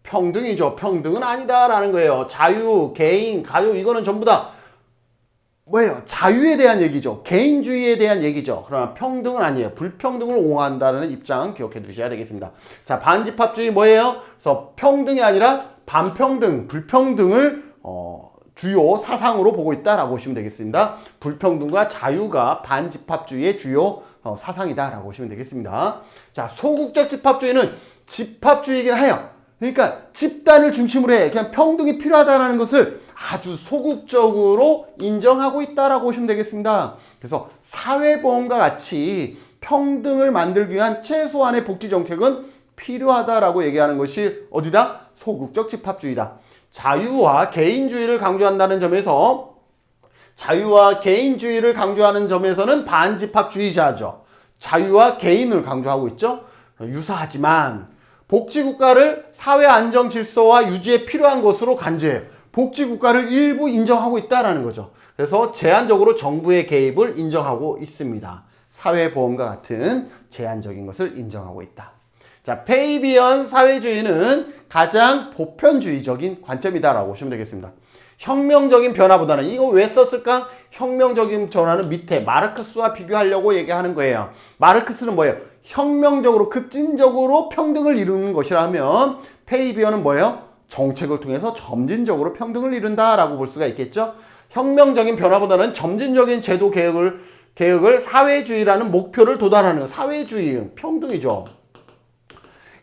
평등이죠. 평등은 아니다라는 거예요. 자유, 개인, 가족 이거는 전부 다 뭐예요? 자유에 대한 얘기죠. 개인주의에 대한 얘기죠. 그러나 평등은 아니에요. 불평등을 옹호한다는 입장 기억해 두셔야 되겠습니다. 자, 반집합주의 뭐예요? 그래서 평등이 아니라 반평등, 불평등을 주요 사상으로 보고 있다라고 보시면 되겠습니다. 불평등과 자유가 반집합주의의 주요 사상이다라고 보시면 되겠습니다. 자, 소극적 집합주의는 집합주의이긴 해요. 그러니까 집단을 중심으로 해. 그냥 평등이 필요하다는 것을 아주 소극적으로 인정하고 있다라고 보시면 되겠습니다. 그래서 사회보험과 같이 평등을 만들기 위한 최소한의 복지 정책은 필요하다라고 얘기하는 것이 어디다? 소극적 집합주의다. 자유와 개인주의를 강조한다는 점에서 자유와 개인주의를 강조하는 점에서는 반집합주의자죠. 자유와 개인을 강조하고 있죠. 유사하지만 복지국가를 사회 안정 질서와 유지에 필요한 것으로 간주해요. 복지국가를 일부 인정하고 있다는 거죠. 그래서 제한적으로 정부의 개입을 인정하고 있습니다. 사회보험과 같은 제한적인 것을 인정하고 있다. 자, 페이비언 사회주의는 가장 보편주의적인 관점이다라고 보시면 되겠습니다. 혁명적인 변화보다는 이거 왜 썼을까? 혁명적인 변화는 밑에 마르크스와 비교하려고 얘기하는 거예요. 마르크스는 뭐예요? 혁명적으로 급진적으로 평등을 이루는 것이라면 페이비언은 뭐예요? 정책을 통해서 점진적으로 평등을 이룬다라고 볼 수가 있겠죠. 혁명적인 변화보다는 점진적인 제도 개혁을 사회주의라는 목표를 도달하는 사회주의, 평등이죠.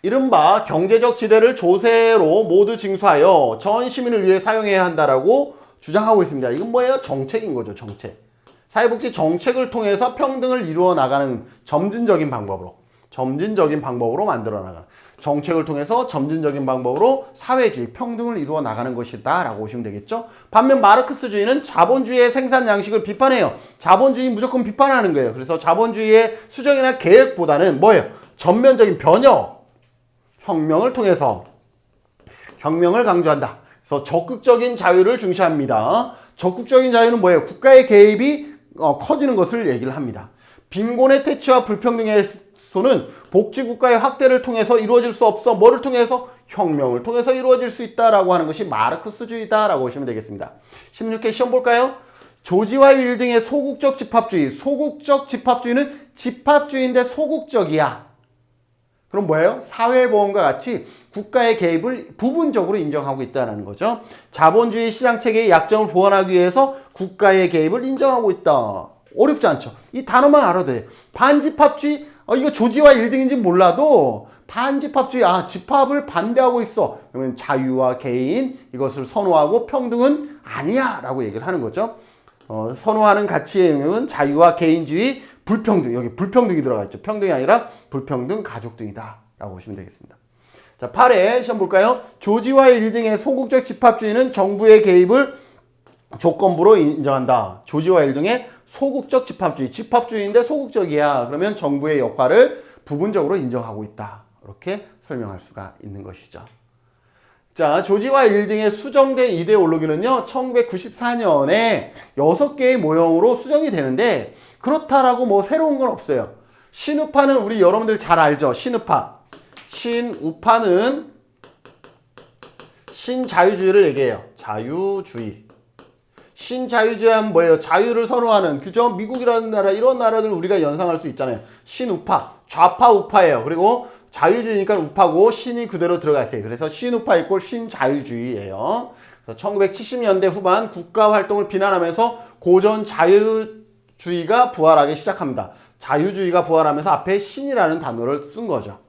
이른바 경제적 지대를 조세로 모두 징수하여 전 시민을 위해 사용해야 한다라고 주장하고 있습니다. 이건 뭐예요? 정책인 거죠, 정책. 사회복지 정책을 통해서 평등을 이루어 나가는 점진적인 방법으로 만들어 나가는 정책을 통해서 점진적인 방법으로 사회주의, 평등을 이루어 나가는 것이다 라고 보시면 되겠죠. 반면 마르크스주의는 자본주의의 생산 양식을 비판해요. 자본주의 무조건 비판하는 거예요. 그래서 자본주의의 수정이나 계획보다는 뭐예요? 전면적인 변혁, 혁명을 통해서 혁명을 강조한다. 그래서 적극적인 자유를 중시합니다. 적극적인 자유는 뭐예요? 국가의 개입이 커지는 것을 얘기를 합니다. 빈곤의 퇴치와 불평등에서는 복지국가의 확대를 통해서 이루어질 수 없어. 뭐를 통해서? 혁명을 통해서 이루어질 수 있다라고 하는 것이 마르크스주의다라고 보시면 되겠습니다. 16회 시험 볼까요? 조지와 윌 등의 소극적 집합주의. 소극적 집합주의는 집합주의인데 소극적이야. 그럼 뭐예요? 사회보험과 같이 국가의 개입을 부분적으로 인정하고 있다는 거죠. 자본주의 시장체계의 약점을 보완하기 위해서 국가의 개입을 인정하고 있다. 어렵지 않죠? 이 단어만 알아도 돼요. 반집합주의, 이거 조지와 1등인지 몰라도 반집합주의, 집합을 반대하고 있어. 그러면 자유와 개인, 이것을 선호하고 평등은 아니야 라고 얘기를 하는 거죠. 선호하는 가치의 영역은 자유와 개인주의, 불평등, 여기 불평등이 들어가 있죠. 평등이 아니라 불평등, 가족 등이다 라고 보시면 되겠습니다. 자, 8회 시험 볼까요? 조지와 일 등의 소극적 집합주의는 정부의 개입을 조건부로 인정한다. 조지와 일 등의 소극적 집합주의. 집합주의인데 소극적이야. 그러면 정부의 역할을 부분적으로 인정하고 있다. 이렇게 설명할 수가 있는 것이죠. 자, 조지와 일 등의 수정된 이데올로기는요, 1994년에 6개의 모형으로 수정이 되는데, 그렇다라고 뭐 새로운 건 없어요. 신우파는 우리 여러분들 잘 알죠? 신우파. 신우파는 신자유주의를 얘기해요. 자유주의. 신자유주의 하면 뭐예요? 자유를 선호하는, 그죠? 미국이라는 나라, 이런 나라들 우리가 연상할 수 있잖아요. 신우파. 좌파 우파예요. 그리고 자유주의니까 우파고 신이 그대로 들어가 있어요. 그래서 신우파 이꼴 신자유주의예요. 1970년대 후반 국가 활동을 비난하면서 고전 자유주의가 부활하기 시작합니다. 자유주의가 부활하면서 앞에 신이라는 단어를 쓴 거죠.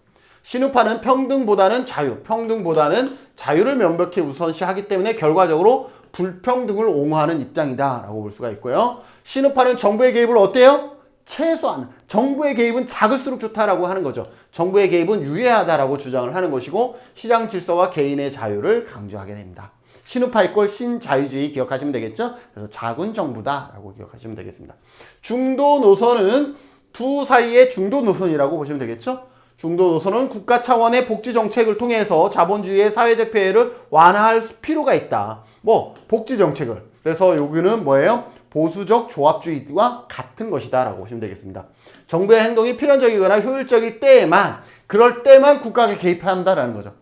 신우파는 평등보다는 자유, 평등보다는 자유를 명백히 우선시하기 때문에 결과적으로 불평등을 옹호하는 입장이다 라고 볼 수가 있고요. 신우파는 정부의 개입을 어때요? 최소한. 정부의 개입은 작을수록 좋다라고 하는 거죠. 정부의 개입은 유해하다라고 주장을 하는 것이고 시장 질서와 개인의 자유를 강조하게 됩니다. 신우파 이꼴 신자유주의 기억하시면 되겠죠? 그래서 작은 정부다라고 기억하시면 되겠습니다. 중도 노선은 두 사이의 중도 노선이라고 보시면 되겠죠? 중도 노선은 국가 차원의 복지 정책을 통해서 자본주의의 사회적 폐해를 완화할 필요가 있다. 뭐 복지 정책을. 그래서 여기는 뭐예요? 보수적 조합주의와 같은 것이다 라고 보시면 되겠습니다. 정부의 행동이 필연적이거나 효율적일 때에만, 그럴 때만 국가가 개입한다라는 거죠.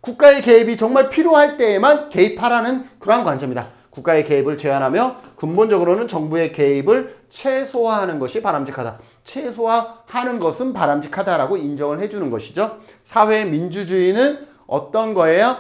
국가의 개입이 정말 필요할 때에만 개입하라는 그러한 관점이다. 국가의 개입을 제한하며 근본적으로는 정부의 개입을 최소화하는 것이 바람직하다. 최소화하는 것은 바람직하다라고 인정을 해주는 것이죠. 사회 민주주의는 어떤 거예요?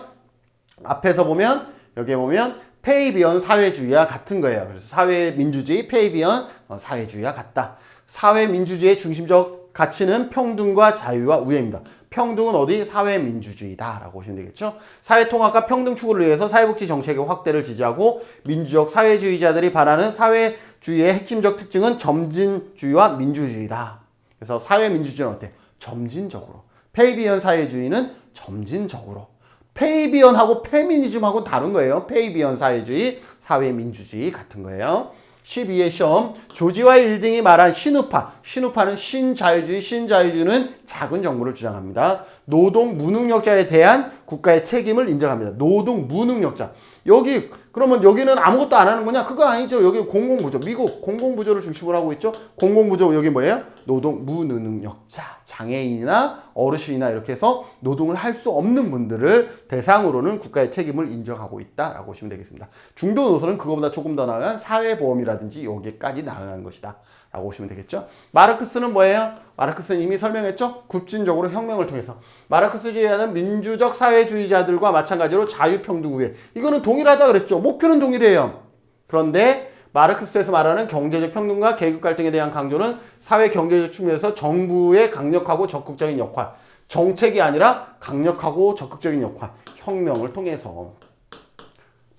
앞에서 보면, 여기에 보면 페이비언 사회주의와 같은 거예요. 그래서 사회민주주의, 페이비언 사회주의와 같다. 사회민주주의의 중심적 가치는 평등과 자유와 우애입니다. 평등은 어디? 사회민주주의다 라고 보시면 되겠죠. 사회통합과 평등 추구를 위해서 사회복지 정책의 확대를 지지하고 민주적 사회주의자들이 바라는 사회주의의 핵심적 특징은 점진주의와 민주주의다. 그래서 사회민주주의는 어때? 점진적으로. 페이비언 사회주의는 점진적으로. 페이비언하고 페미니즘하고 다른 거예요. 페이비언 사회주의, 사회민주주의 같은 거예요. 12회 시험 조지와 일 등이 말한 신우파. 신우파는 신자유주의, 신자유주의는 작은 정부를 주장합니다. 노동 무능력자에 대한 국가의 책임을 인정합니다. 노동 무능력자. 여기 그러면 여기는 아무것도 안 하는 거냐? 그거 아니죠. 여기 공공부조. 미국 공공부조를 중심으로 하고 있죠. 공공부조 여기 뭐예요? 노동 무능력자. 장애인이나 어르신이나 이렇게 해서 노동을 할 수 없는 분들을 대상으로는 국가의 책임을 인정하고 있다라고 보시면 되겠습니다. 중도 노선은 그거보다 조금 더 나아간 사회보험이라든지 여기까지 나아간 것이다 라고 보시면 되겠죠. 마르크스는 뭐예요? 마르크스는 이미 설명했죠. 급진적으로 혁명을 통해서. 마르크스주의자는 민주적 사회주의자들과 마찬가지로 자유평등 우애. 이거는 동일하다 그랬죠. 목표는 동일해요. 그런데 마르크스에서 말하는 경제적 평등과 계급 갈등에 대한 강조는 사회 경제적 측면에서 정부의 강력하고 적극적인 역할, 정책이 아니라 강력하고 적극적인 역할, 혁명을 통해서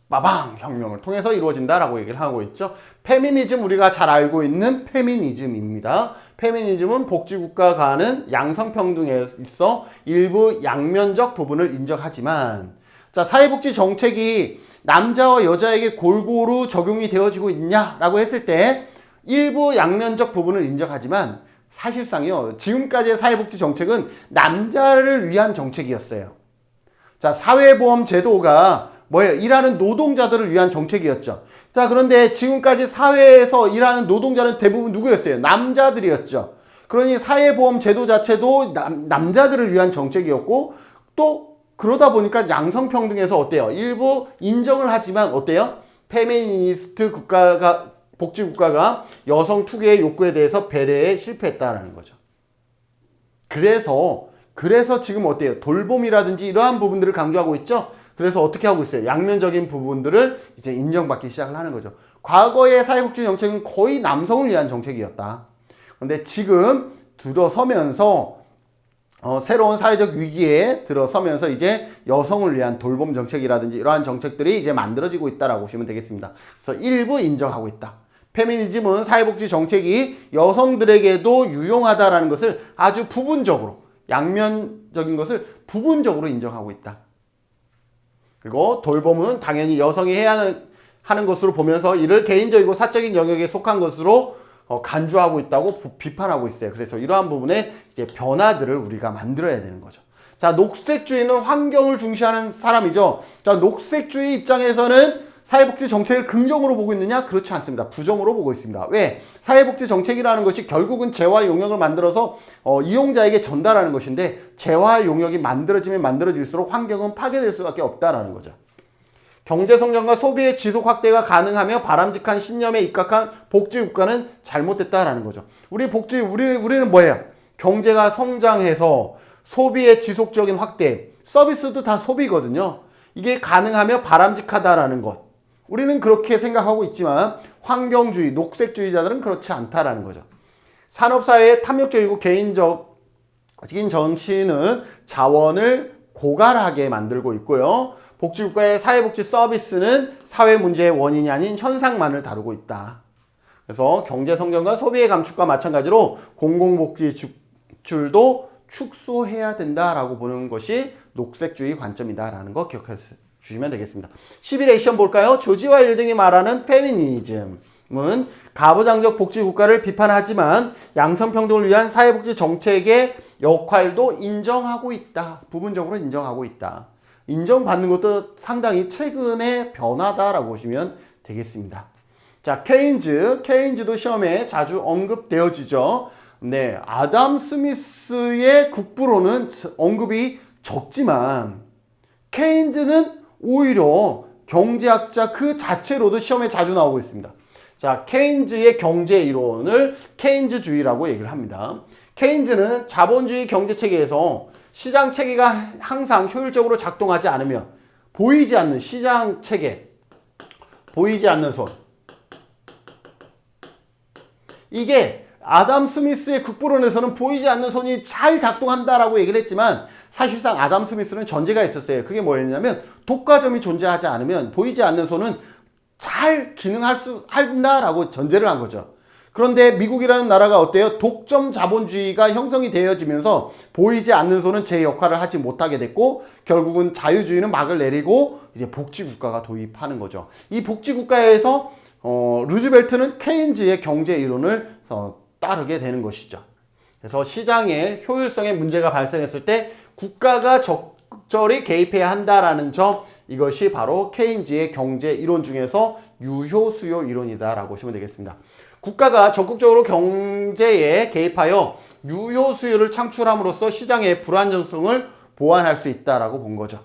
빠방 혁명을 통해서 이루어진다라고 얘기를 하고 있죠. 페미니즘 우리가 잘 알고 있는 페미니즘입니다. 페미니즘은 복지국가가 가는 양성평등에 있어 일부 양면적 부분을 인정하지만, 자, 사회복지 정책이 남자와 여자에게 골고루 적용이 되어지고 있냐라고 했을 때 일부 양면적 부분을 인정하지만 사실상요, 지금까지의 사회복지 정책은 남자를 위한 정책이었어요. 자, 사회보험 제도가 뭐예요? 일하는 노동자들을 위한 정책이었죠. 자, 그런데 지금까지 사회에서 일하는 노동자는 대부분 누구였어요? 남자들이었죠. 그러니 사회보험 제도 자체도 남자들을 위한 정책이었고, 또 그러다 보니까 양성평등에서 어때요? 일부 인정을 하지만 어때요? 페미니스트 국가가, 복지국가가 여성 투기의 욕구에 대해서 배려에 실패했다라는 거죠. 그래서 지금 어때요? 돌봄이라든지 이러한 부분들을 강조하고 있죠? 그래서 어떻게 하고 있어요? 양면적인 부분들을 이제 인정받기 시작을 하는 거죠. 과거의 사회복지 정책은 거의 남성을 위한 정책이었다. 그런데 지금 들어서면서 새로운 사회적 위기에 들어서면서 이제 여성을 위한 돌봄 정책이라든지 이러한 정책들이 이제 만들어지고 있다라고 보시면 되겠습니다. 그래서 일부 인정하고 있다. 페미니즘은 사회복지 정책이 여성들에게도 유용하다라는 것을 아주 부분적으로, 양면적인 것을 부분적으로 인정하고 있다. 그리고 돌봄은 당연히 여성이 해야 하는 것으로 보면서 이를 개인적이고 사적인 영역에 속한 것으로 간주하고 있다고 비판하고 있어요. 그래서 이러한 부분에 이제 변화들을 우리가 만들어야 되는 거죠. 자, 녹색주의는 환경을 중시하는 사람이죠. 자, 녹색주의 입장에서는 사회복지 정책을 긍정으로 보고 있느냐? 그렇지 않습니다. 부정으로 보고 있습니다. 왜? 사회복지 정책이라는 것이 결국은 재화 용역을 만들어서 이용자에게 전달하는 것인데 재화 용역이 만들어지면 만들어질수록 환경은 파괴될 수밖에 없다라는 거죠. 경제 성장과 소비의 지속 확대가 가능하며 바람직한 신념에 입각한 복지 국가는 잘못됐다라는 거죠. 우리는 뭐예요? 경제가 성장해서 소비의 지속적인 확대, 서비스도 다 소비거든요. 이게 가능하며 바람직하다라는 것. 우리는 그렇게 생각하고 있지만 환경주의, 녹색주의자들은 그렇지 않다라는 거죠. 산업사회의 탐욕적이고 개인적인 정신은 자원을 고갈하게 만들고 있고요. 복지국가의 사회복지 서비스는 사회 문제의 원인이 아닌 현상만을 다루고 있다. 그래서 경제성장과 소비의 감축과 마찬가지로 공공복지 지출도 축소해야 된다라고 보는 것이 녹색주의 관점이다라는 거 기억해 주시면 되겠습니다. 11회 시험 볼까요? 조지와 일등이 말하는 페미니즘은 가부장적 복지국가를 비판하지만 양성평등을 위한 사회복지 정책의 역할도 인정하고 있다. 부분적으로 인정하고 있다. 인정받는 것도 상당히 최근의 변화다라고 보시면 되겠습니다. 자, 케인즈도 시험에 자주 언급되어지죠. 네, 아담 스미스의 국부로는 언급이 적지만 케인즈는 오히려 경제학자 그 자체로도 시험에 자주 나오고 있습니다. 자, 케인즈의 경제 이론을 케인즈주의라고 얘기를 합니다. 케인즈는 자본주의 경제체계에서 시장 체계가 항상 효율적으로 작동하지 않으면 보이지 않는 시장 체계, 보이지 않는 손. 이게 아담 스미스의 국부론에서는 보이지 않는 손이 잘 작동한다라고 얘기를 했지만 사실상 아담 스미스는 전제가 있었어요. 그게 뭐였냐면 독과점이 존재하지 않으면 보이지 않는 손은 잘 한다라고 전제를 한 거죠. 그런데 미국이라는 나라가 어때요? 독점 자본주의가 형성이 되어지면서 보이지 않는 손은 제 역할을 하지 못하게 됐고 결국은 자유주의는 막을 내리고 이제 복지국가가 도입하는 거죠. 이 복지국가에서 루즈벨트는 케인즈의 경제 이론을 따르게 되는 것이죠. 그래서 시장의 효율성에 문제가 발생했을 때 국가가 적절히 개입해야 한다라는 점, 이것이 바로 케인즈의 경제 이론 중에서 유효 수요 이론이다라고 보시면 되겠습니다. 국가가 적극적으로 경제에 개입하여 유효 수요를 창출함으로써 시장의 불안정성을 보완할 수 있다라고 본 거죠.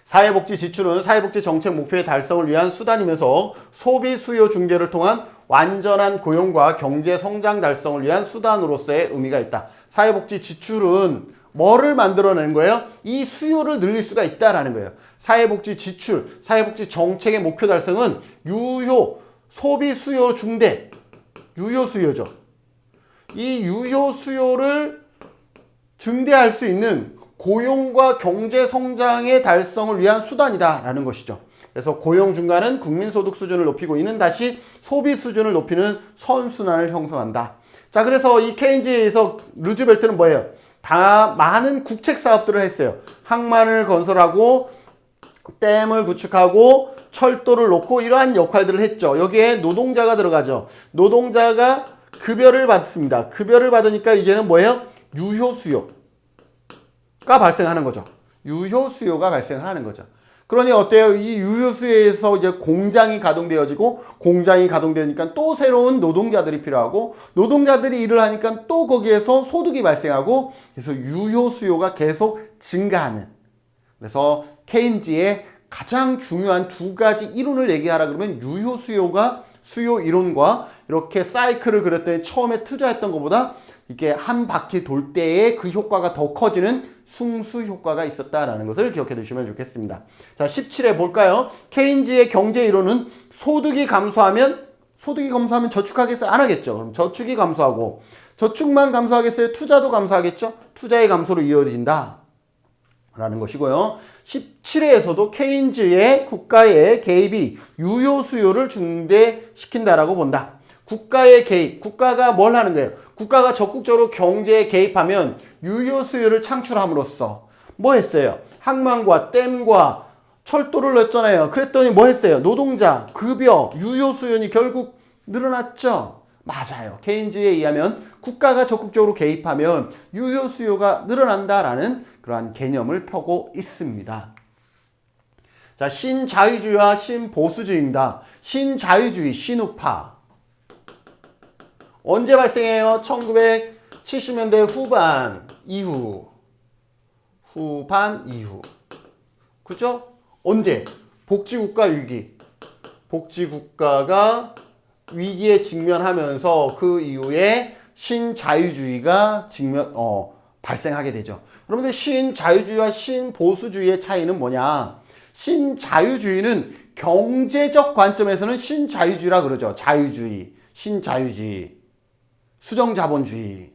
사회복지 지출은 사회복지 정책 목표의 달성을 위한 수단이면서 소비 수요 중재를 통한 완전한 고용과 경제 성장 달성을 위한 수단으로서의 의미가 있다. 사회복지 지출은 뭐를 만들어내는 거예요? 이 수요를 늘릴 수가 있다라는 거예요. 사회복지 지출, 사회복지 정책의 목표 달성은 유효, 소비 수요 중대, 유효 수요죠. 이 유효 수요를 증대할 수 있는 고용과 경제 성장의 달성을 위한 수단이다라는 것이죠. 그래서 고용 증가는 국민소득 수준을 높이고 이는 다시 소비 수준을 높이는 선순환을 형성한다. 자, 그래서 이 케인즈에서 루즈벨트는 뭐예요? 다 많은 국책 사업들을 했어요. 항만을 건설하고 댐을 구축하고 철도를 놓고 이러한 역할들을 했죠. 여기에 노동자가 들어가죠. 노동자가 급여를 받습니다. 급여를 받으니까 이제는 뭐예요? 유효 수요가 발생하는 거죠. 유효 수요가 발생하는 거죠. 그러니 어때요? 이 유효 수요에서 이제 공장이 가동되어지고 공장이 가동되니까 또 새로운 노동자들이 필요하고 노동자들이 일을 하니까 또 거기에서 소득이 발생하고 그래서 유효 수요가 계속 증가하는. 그래서 케인즈의 가장 중요한 두 가지 이론을 얘기하라 그러면 유효 수요가 수요 이론과 이렇게 사이클을 그렸더니 처음에 투자했던 것보다 이게 한 바퀴 돌 때에 그 효과가 더 커지는 승수 효과가 있었다라는 것을 기억해 두시면 좋겠습니다. 자, 17회 볼까요? 케인즈의 경제 이론은 소득이 감소하면 저축하겠어요? 안 하겠죠. 그럼 저축이 감소하고 저축만 감소하겠어요? 투자도 감소하겠죠? 투자의 감소로 이어진다 라는 것이고요. 17회에서도 케인즈의 국가의 개입이 유효 수요를 증대시킨다라고 본다. 국가의 개입, 국가가 뭘 하는 거예요? 국가가 적극적으로 경제에 개입하면 유효 수요를 창출함으로써 뭐 했어요? 항만과 댐과 철도를 냈잖아요. 그랬더니 뭐 했어요? 노동자, 급여, 유효 수요는 결국 늘어났죠. 맞아요. 케인즈에 의하면 국가가 적극적으로 개입하면 유효 수요가 늘어난다라는 그러한 개념을 펴고 있습니다. 자, 신자유주의와 신보수주의입니다. 신자유주의, 신우파. 언제 발생해요? 1970년대 후반 이후. 그죠? 언제? 복지국가 위기. 복지국가가 위기에 직면하면서 그 이후에 신자유주의가 발생하게 되죠. 여러분들 신자유주의와 신보수주의의 차이는 뭐냐? 신자유주의는 경제적 관점에서는 신자유주의라 그러죠. 자유주의, 신자유주의, 수정자본주의.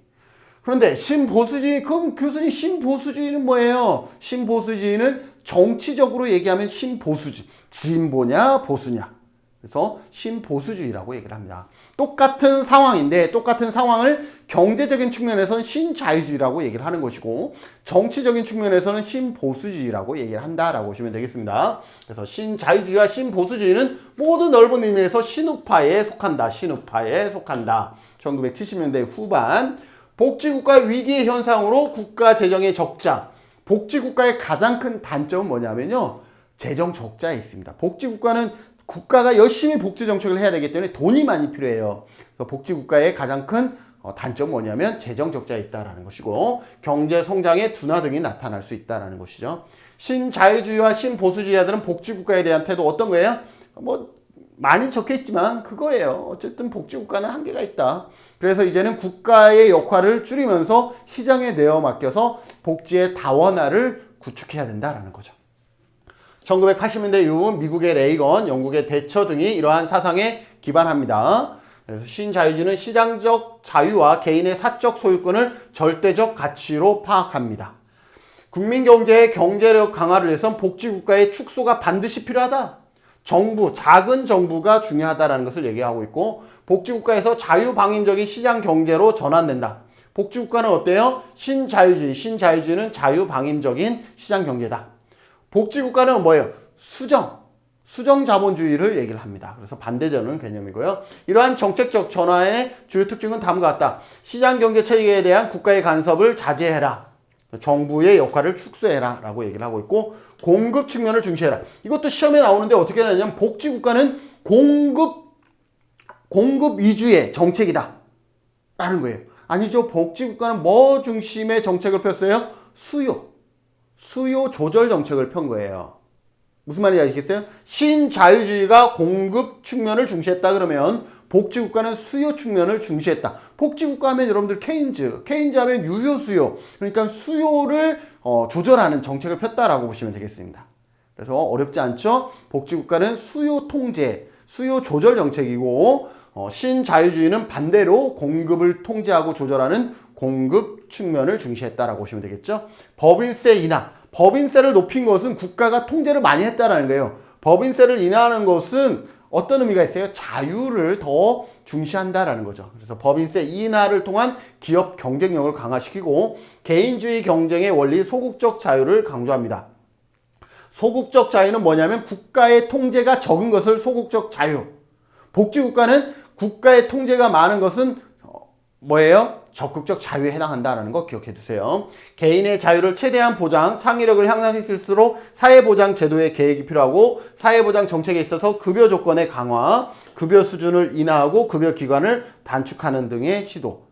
그런데 신보수주의, 그럼 교수님 신보수주의는 뭐예요? 신보수주의는 정치적으로 얘기하면 신보수주의, 진보냐 보수냐. 그래서 신보수주의라고 얘기를 합니다. 똑같은 상황인데 똑같은 상황을 경제적인 측면에서는 신자유주의라고 얘기를 하는 것이고 정치적인 측면에서는 신보수주의라고 얘기를 한다라고 보시면 되겠습니다. 그래서 신자유주의와 신보수주의는 모두 넓은 의미에서 신우파에 속한다. 신우파에 속한다. 1970년대 후반 복지국가 위기 현상으로 국가 재정의 적자. 복지국가의 가장 큰 단점은 뭐냐면요. 재정 적자에 있습니다. 복지국가는 국가가 열심히 복지 정책을 해야 되기 때문에 돈이 많이 필요해요. 그래서 복지국가의 가장 큰 단점은 뭐냐면 재정 적자에 있다라는 것이고 경제 성장의 둔화 등이 나타날 수 있다라는 것이죠. 신자유주의와 신보수주의자들은 복지국가에 대한 태도 어떤 거예요? 뭐 많이 적혀 있지만 그거예요. 어쨌든 복지국가는 한계가 있다. 그래서 이제는 국가의 역할을 줄이면서 시장에 내어 맡겨서 복지의 다원화를 구축해야 된다라는 거죠. 1980년대 이후 미국의 레이건, 영국의 대처 등이 이러한 사상에 기반합니다. 그래서 신자유주의는 시장적 자유와 개인의 사적 소유권을 절대적 가치로 파악합니다. 국민 경제의 경제력 강화를 위해선 복지국가의 축소가 반드시 필요하다. 정부, 작은 정부가 중요하다는 것을 얘기하고 있고 복지국가에서 자유방임적인 시장 경제로 전환된다. 복지국가는 어때요? 신자유주의, 신자유주의는 자유방임적인 시장 경제다. 복지국가는 뭐예요? 수정 자본주의를 얘기를 합니다. 그래서 반대되는 개념이고요. 이러한 정책적 전환의 주요 특징은 다음과 같다. 시장 경제 체계에 대한 국가의 간섭을 자제해라. 정부의 역할을 축소해라 라고 얘기를 하고 있고 공급 측면을 중시해라. 이것도 시험에 나오는데 어떻게 되냐면 복지국가는 공급 위주의 정책이다 라는 거예요. 아니죠. 복지국가는 뭐 중심의 정책을 폈어요? 수요 조절 정책을 편 거예요. 무슨 말인지 아시겠어요? 신자유주의가 공급 측면을 중시했다 그러면 복지국가는 수요 측면을 중시했다. 복지국가 하면 여러분들 케인즈 하면 유효 수요. 그러니까 수요를 조절하는 정책을 폈다라고 보시면 되겠습니다. 그래서 어렵지 않죠? 복지국가는 수요 통제, 수요 조절 정책이고 신자유주의는 반대로 공급을 통제하고 조절하는 공급 측면을 중시했다라고 보시면 되겠죠. 법인세 인하. 법인세를 높인 것은 국가가 통제를 많이 했다라는 거예요. 법인세를 인하하는 것은 어떤 의미가 있어요? 자유를 더 중시한다라는 거죠. 그래서 법인세 인하를 통한 기업 경쟁력을 강화시키고 개인주의 경쟁의 원리 소국적 자유를 강조합니다. 소국적 자유는 뭐냐면 국가의 통제가 적은 것을 소국적 자유. 복지국가는 국가의 통제가 많은 것은 뭐예요? 적극적 자유에 해당한다는 거 기억해 두세요. 개인의 자유를 최대한 보장, 창의력을 향상시킬수록 사회보장 제도의 계획이 필요하고 사회보장 정책에 있어서 급여 조건의 강화, 급여 수준을 인하하고 급여 기간을 단축하는 등의 시도.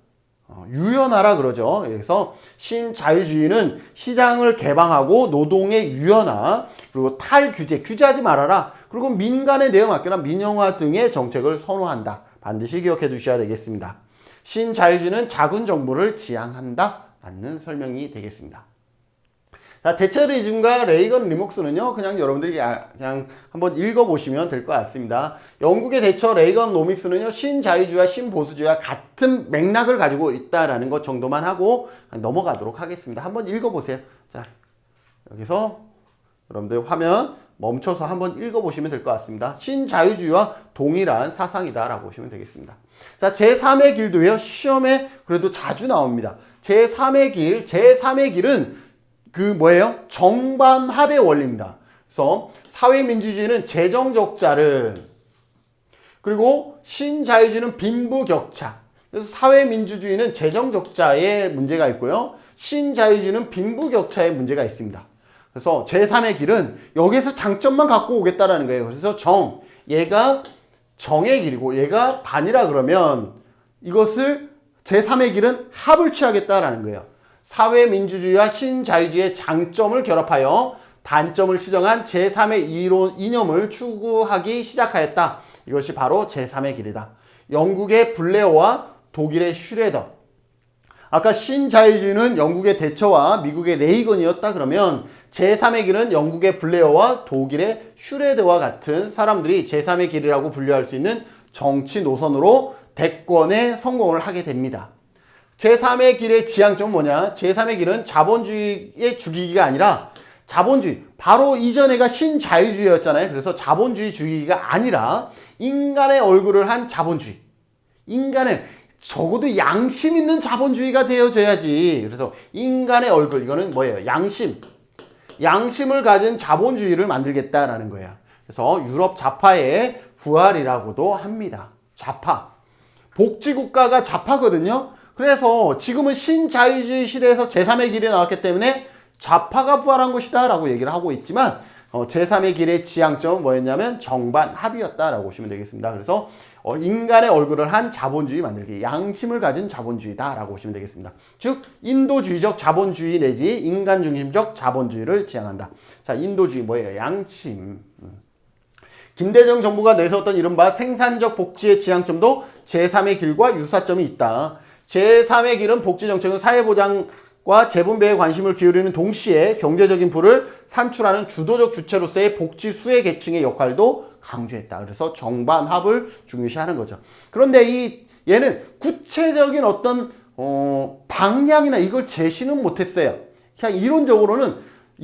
유연하라 그러죠. 그래서 신자유주의는 시장을 개방하고 노동의 유연화, 그리고 탈규제, 규제하지 말아라. 그리고 민간에 내어 맡겨라, 민영화 등의 정책을 선호한다. 반드시 기억해 두셔야 되겠습니다. 신자유주의는 작은 정부를 지향한다 라는 설명이 되겠습니다. 자, 대처리즘과 레이건 리목스는요, 그냥 여러분들이 그냥 한번 읽어보시면 될 것 같습니다. 영국의 대처 레이건 노믹스는요, 신자유주의와 신보수주의와 같은 맥락을 가지고 있다라는 것 정도만 하고 넘어가도록 하겠습니다. 한번 읽어보세요. 자, 여기서 여러분들 화면 멈춰서 한번 읽어보시면 될 것 같습니다. 신자유주의와 동일한 사상이다라고 보시면 되겠습니다. 자, 제3의 길도요, 시험에 그래도 자주 나옵니다. 제3의 길은 그 뭐예요? 정반합의 원리입니다. 그래서 사회민주주의는 재정적자를, 그리고 신자유주의는 빈부격차. 그래서 사회민주주의는 재정적자에 문제가 있고요. 신자유주의는 빈부격차에 문제가 있습니다. 그래서 제3의 길은 여기에서 장점만 갖고 오겠다라는 거예요. 그래서 얘가 정의 길이고 얘가 반이라 그러면 이것을 제3의 길은 합을 취하겠다라는 거예요. 사회민주주의와 신자유주의의 장점을 결합하여 단점을 시정한 제3의 이념을 추구하기 시작하였다. 이것이 바로 제3의 길이다. 영국의 블레어와 독일의 슈레더. 아까 신자유주의는 영국의 대처와 미국의 레이건이었다 그러면 제3의 길은 영국의 블레어와 독일의 슈레더와 같은 사람들이 제3의 길이라고 분류할 수 있는 정치 노선으로 대권에 성공을 하게 됩니다. 제3의 길의 지향점은 뭐냐? 제3의 길은 자본주의의 죽이기가 아니라 자본주의, 바로 이전에가 신자유주의였잖아요. 그래서 자본주의 주의가 아니라 인간의 얼굴을 한 자본주의. 인간의 적어도 양심 있는 자본주의가 되어져야지. 그래서 인간의 얼굴, 이거는 뭐예요? 양심을 가진 자본주의를 만들겠다라는 거예요. 그래서 유럽 좌파의 부활이라고도 합니다. 좌파. 복지국가가 좌파거든요. 그래서 지금은 신자유주의 시대에서 제3의 길이 나왔기 때문에 좌파가 부활한 것이다 라고 얘기를 하고 있지만 제3의 길의 지향점은 뭐였냐면 정반합이었다라고 보시면 되겠습니다. 그래서 인간의 얼굴을 한 자본주의 만들기, 양심을 가진 자본주의다 라고 보시면 되겠습니다. 즉 인도주의적 자본주의 내지 인간 중심적 자본주의를 지향한다. 자, 인도주의 뭐예요? 양심. 김대중 정부가 내세웠던 이른바 생산적 복지의 지향점도 제3의 길과 유사점이 있다. 제3의 길은 복지정책은 사회보장과 재분배에 관심을 기울이는 동시에 경제적인 부를 산출하는 주도적 주체로서의 복지 수혜 계층의 역할도 강조했다. 그래서 정반합을 중요시하는 거죠. 그런데 얘는 구체적인 어떤 방향이나 이걸 제시는 못했어요. 그냥 이론적으로는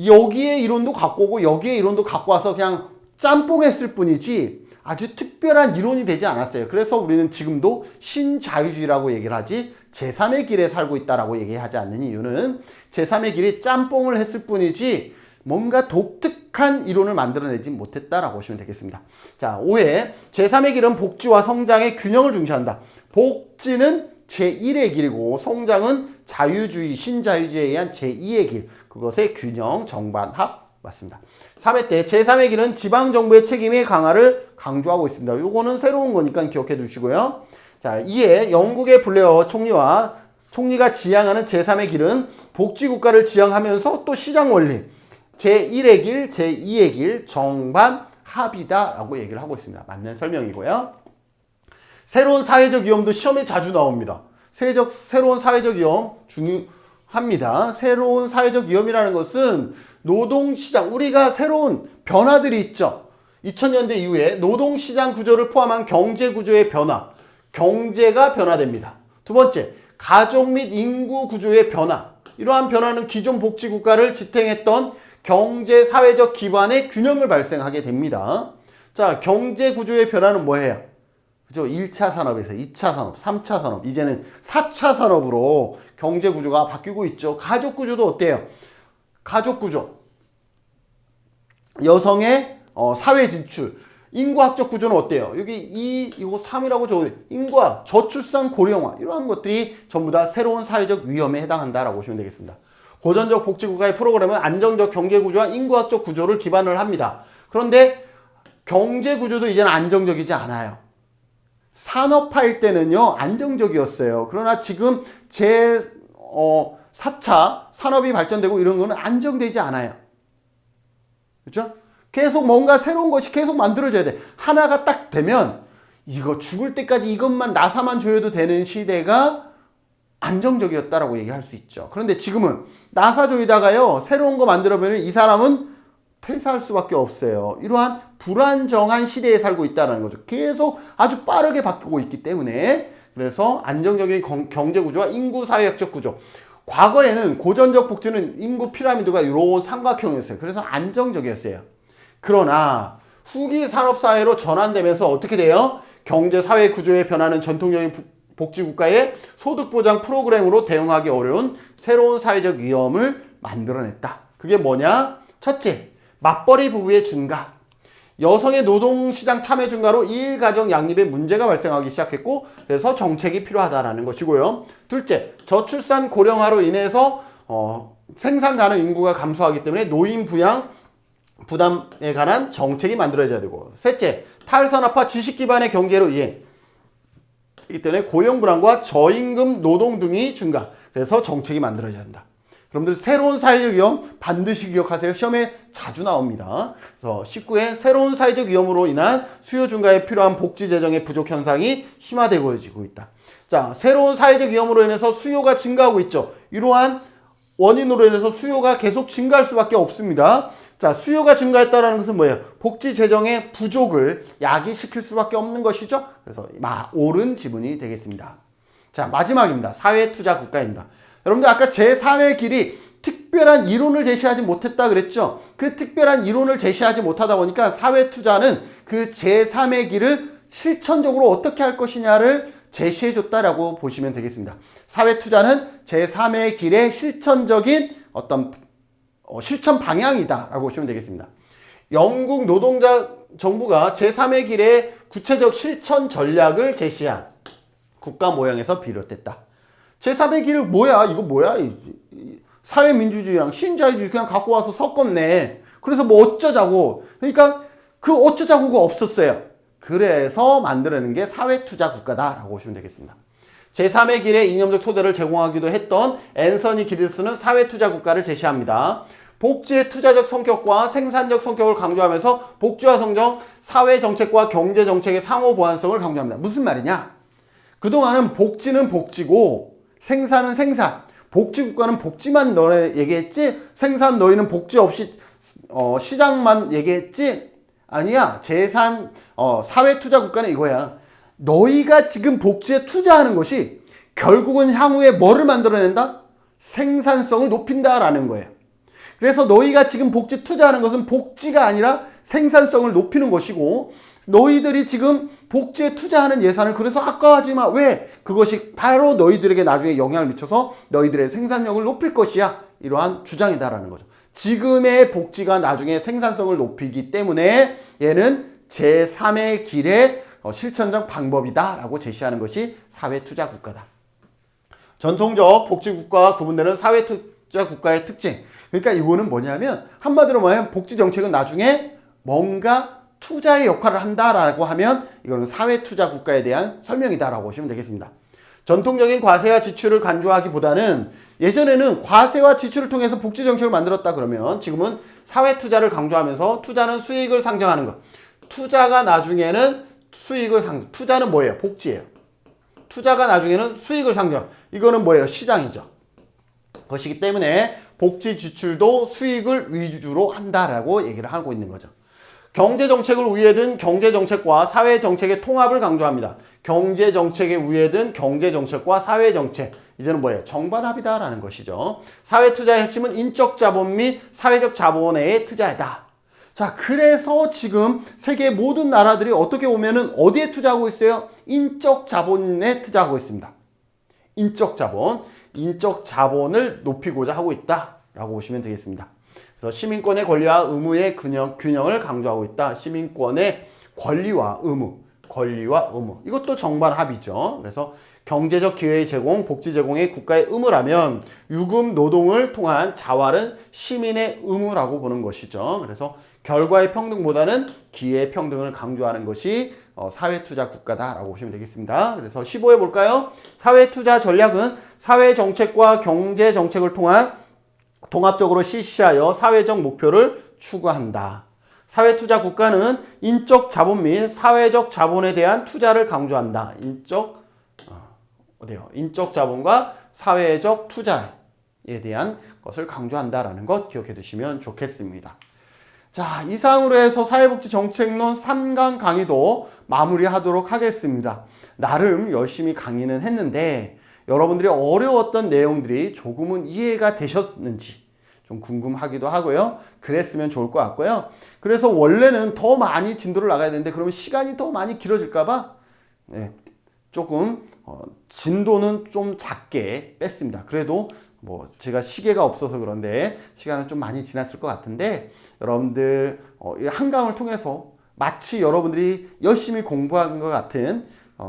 여기에 이론도 갖고 오고 여기에 이론도 갖고 와서 그냥 짬뽕했을 뿐이지 아주 특별한 이론이 되지 않았어요. 그래서 우리는 지금도 신자유주의라고 얘기를 하지 제3의 길에 살고 있다라고 얘기하지 않는 이유는 제3의 길이 짬뽕을 했을 뿐이지 뭔가 독특한 이론을 만들어내지 못했다라고 보시면 되겠습니다. 자, 5회 제3의 길은 복지와 성장의 균형을 중시한다. 복지는 제1의 길이고 성장은 자유주의, 신자유주의에 의한 제2의 길. 그것의 균형, 정반합 맞습니다. 3회 때 제3의 길은 지방정부의 책임의 강화를 강조하고 있습니다. 요거는 새로운 거니까 기억해 두시고요. 자, 2회 영국의 블레어 총리가 지향하는 제3의 길은 복지국가를 지향하면서 또 시장 원리, 제1의 길, 제2의 길, 정반합이다 라고 얘기를 하고 있습니다. 맞는 설명이고요. 새로운 사회적 위험도 시험에 자주 나옵니다. 새로운 사회적 위험 중요합니다. 새로운 사회적 위험이라는 것은 노동시장, 우리가 새로운 변화들이 있죠. 2000년대 이후에 노동시장 구조를 포함한 경제구조의 변화, 경제가 변화됩니다. 두 번째, 가족 및 인구 구조의 변화. 이러한 변화는 기존 복지국가를 지탱했던 경제, 사회적 기반의 균형을 발생하게 됩니다. 자, 경제 구조의 변화는 뭐예요? 그죠? 1차 산업에서 2차 산업, 3차 산업, 이제는 4차 산업으로 경제 구조가 바뀌고 있죠. 가족 구조도 어때요? 가족 구조. 여성의 사회 진출. 인구학적 구조는 어때요? 여기 이거 3이라고 적어요. 인구학, 저출산, 고령화. 이러한 것들이 전부 다 새로운 사회적 위험에 해당한다라고 보시면 되겠습니다. 고전적 복지국가의 프로그램은 안정적 경제구조와 인구학적 구조를 기반을 합니다. 그런데 경제구조도 이제는 안정적이지 않아요. 산업화일 때는요, 안정적이었어요. 그러나 지금 4차 산업이 발전되고 이런 거는 안정되지 않아요. 그렇죠? 계속 뭔가 새로운 것이 계속 만들어져야 돼. 하나가 딱 되면 이거 죽을 때까지 이것만 나사만 줘도 되는 시대가 안정적이었다라고 얘기할 수 있죠. 그런데 지금은 나사조이다가요, 새로운 거 만들어보면 이 사람은 퇴사할 수밖에 없어요. 이러한 불안정한 시대에 살고 있다는 거죠. 계속 아주 빠르게 바뀌고 있기 때문에. 그래서 안정적인 경제구조와 인구 사회학적 구조. 과거에는 고전적 복지는 인구 피라미드가 이런 삼각형이었어요. 그래서 안정적이었어요. 그러나 후기 산업사회로 전환되면서 어떻게 돼요? 경제 사회 구조의 변화는 전통적인 복지국가의 소득보장 프로그램으로 대응하기 어려운 새로운 사회적 위험을 만들어냈다. 그게 뭐냐? 첫째, 맞벌이 부부의 증가. 여성의 노동시장 참여 증가로 일가정 양립에 문제가 발생하기 시작했고 그래서 정책이 필요하다라는 것이고요. 둘째, 저출산 고령화로 인해서 생산 가능 인구가 감소하기 때문에 노인 부양 부담에 관한 정책이 만들어져야 되고 셋째, 탈산업화 지식 기반의 경제로 이행 이기 때문에 고용 불안과 저임금 노동 등이 증가 그래서 정책이 만들어져야 한다. 여러분들 새로운 사회적 위험 반드시 기억하세요. 시험에 자주 나옵니다. 그래서 19회 새로운 사회적 위험으로 인한 수요 증가에 필요한 복지 재정의 부족 현상이 심화되고 있다. 자, 새로운 사회적 위험으로 인해서 수요가 증가하고 있죠. 이러한 원인으로 인해서 수요가 계속 증가할 수밖에 없습니다. 자, 수요가 증가했다는 것은 뭐예요? 복지 재정의 부족을 야기시킬 수밖에 없는 것이죠. 그래서 옳은 지문이 되겠습니다. 자, 마지막입니다. 사회투자 국가입니다. 여러분들 아까 제3의 길이 특별한 이론을 제시하지 못했다 그랬죠. 그 특별한 이론을 제시하지 못하다 보니까 사회투자는 그 제3의 길을 실천적으로 어떻게 할 것이냐를 제시해줬다라고 보시면 되겠습니다. 사회투자는 제3의 길의 실천적인 어떤 실천 방향이다라고 보시면 되겠습니다. 영국 노동자 정부가 제3의 길의 구체적 실천 전략을 제시한 국가 모형에서 비롯됐다. 제3의 길 뭐야? 이거 뭐야? 사회민주주의랑 신자유주의 그냥 갖고 와서 섞었네. 그래서 뭐 어쩌자고. 그러니까 그 어쩌자고가 없었어요. 그래서 만들어낸 게 사회투자 국가다라고 보시면 되겠습니다. 제3의 길의 이념적 토대를 제공하기도 했던 앤서니 기드스는 사회투자 국가를 제시합니다. 복지의 투자적 성격과 생산적 성격을 강조하면서 복지와 성장, 사회정책과 경제정책의 상호 보완성을 강조합니다. 무슨 말이냐? 그동안은 복지는 복지고 생산은 생산. 복지국가는 복지만 너네 얘기했지? 생산 너희는 복지 없이 시장만 얘기했지? 아니야. 제3 사회투자 국가는 이거야. 너희가 지금 복지에 투자하는 것이 결국은 향후에 뭐를 만들어낸다? 생산성을 높인다라는 거예요. 그래서 너희가 지금 복지 투자하는 것은 복지가 아니라 생산성을 높이는 것이고 너희들이 지금 복지에 투자하는 예산을 그래서 아까워하지 마. 왜? 그것이 바로 너희들에게 나중에 영향을 미쳐서 너희들의 생산력을 높일 것이야. 이러한 주장이다라는 거죠. 지금의 복지가 나중에 생산성을 높이기 때문에 얘는 제3의 길의 실천적 방법이다라고 제시하는 것이 사회투자 국가다. 전통적 복지국가와 구분되는 사회투자 국가의 특징. 그러니까 이거는 뭐냐면 한마디로 말하면 복지정책은 나중에 뭔가 투자의 역할을 한다라고 하면 이거는 사회투자 국가에 대한 설명이다라고 보시면 되겠습니다. 전통적인 과세와 지출을 강조하기보다는 예전에는 과세와 지출을 통해서 복지정책을 만들었다 그러면 지금은 사회투자를 강조하면서 투자는 수익을 상정하는 것. 투자가 나중에는 투자는 뭐예요? 복지예요. 투자가 나중에는 수익을 상정. 이거는 뭐예요? 시장이죠. 것이기 때문에 복지 지출도 수익을 위주로 한다라고 얘기를 하고 있는 거죠. 경제정책을 우위에 둔 경제정책과 사회정책의 통합을 강조합니다. 경제정책에 우위에 둔 경제정책과 사회정책. 이제는 뭐예요? 정반합이다라는 것이죠. 사회투자의 핵심은 인적 자본 및 사회적 자본의 투자이다. 자, 그래서 지금 세계 모든 나라들이 어떻게 보면은 어디에 투자하고 있어요? 인적 자본에 투자하고 있습니다. 인적 자본을 높이고자 하고 있다라고 보시면 되겠습니다. 그래서 시민권의 권리와 의무의 균형을 강조하고 있다. 시민권의 권리와 의무. 이것도 정반합이죠. 그래서 경제적 기회의 제공, 복지 제공이 국가의 의무라면 유급 노동을 통한 자활은 시민의 의무라고 보는 것이죠. 그래서 결과의 평등보다는 기회의 평등을 강조하는 것이 사회투자 국가다라고 보시면 되겠습니다. 그래서 15회 볼까요? 사회투자 전략은 사회정책과 경제정책을 통한 통합적으로 실시하여 사회적 목표를 추구한다. 사회투자 국가는 인적 자본 및 사회적 자본에 대한 투자를 강조한다. 인적 자본과 사회적 투자에 대한 것을 강조한다라는 것 기억해 두시면 좋겠습니다. 자, 이상으로 해서 사회복지정책론 3강 강의도 마무리하도록 하겠습니다. 나름 열심히 강의는 했는데 여러분들이 어려웠던 내용들이 조금은 이해가 되셨는지 좀 궁금하기도 하고요. 그랬으면 좋을 것 같고요. 그래서 원래는 더 많이 진도를 나가야 되는데 그러면 시간이 더 많이 길어질까 봐 조금 진도는 좀 작게 뺐습니다. 그래도 뭐 제가 시계가 없어서 그런데 시간은 좀 많이 지났을 것 같은데 여러분들 이 한강을 통해서 마치 여러분들이 열심히 공부한 것 같은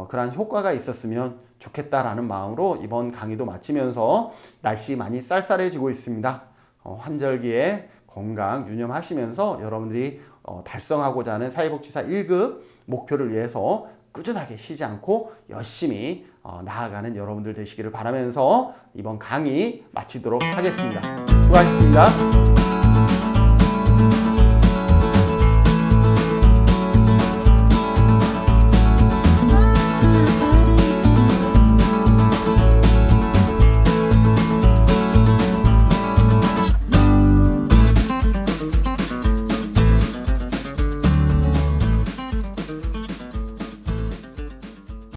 그런 효과가 있었으면 좋겠다라는 마음으로 이번 강의도 마치면서 날씨 많이 쌀쌀해지고 있습니다. 환절기에 건강 유념하시면서 여러분들이 달성하고자 하는 사회복지사 1급 목표를 위해서 꾸준하게 쉬지 않고 열심히 나아가는 여러분들 되시기를 바라면서 이번 강의 마치도록 하겠습니다. 수고하셨습니다.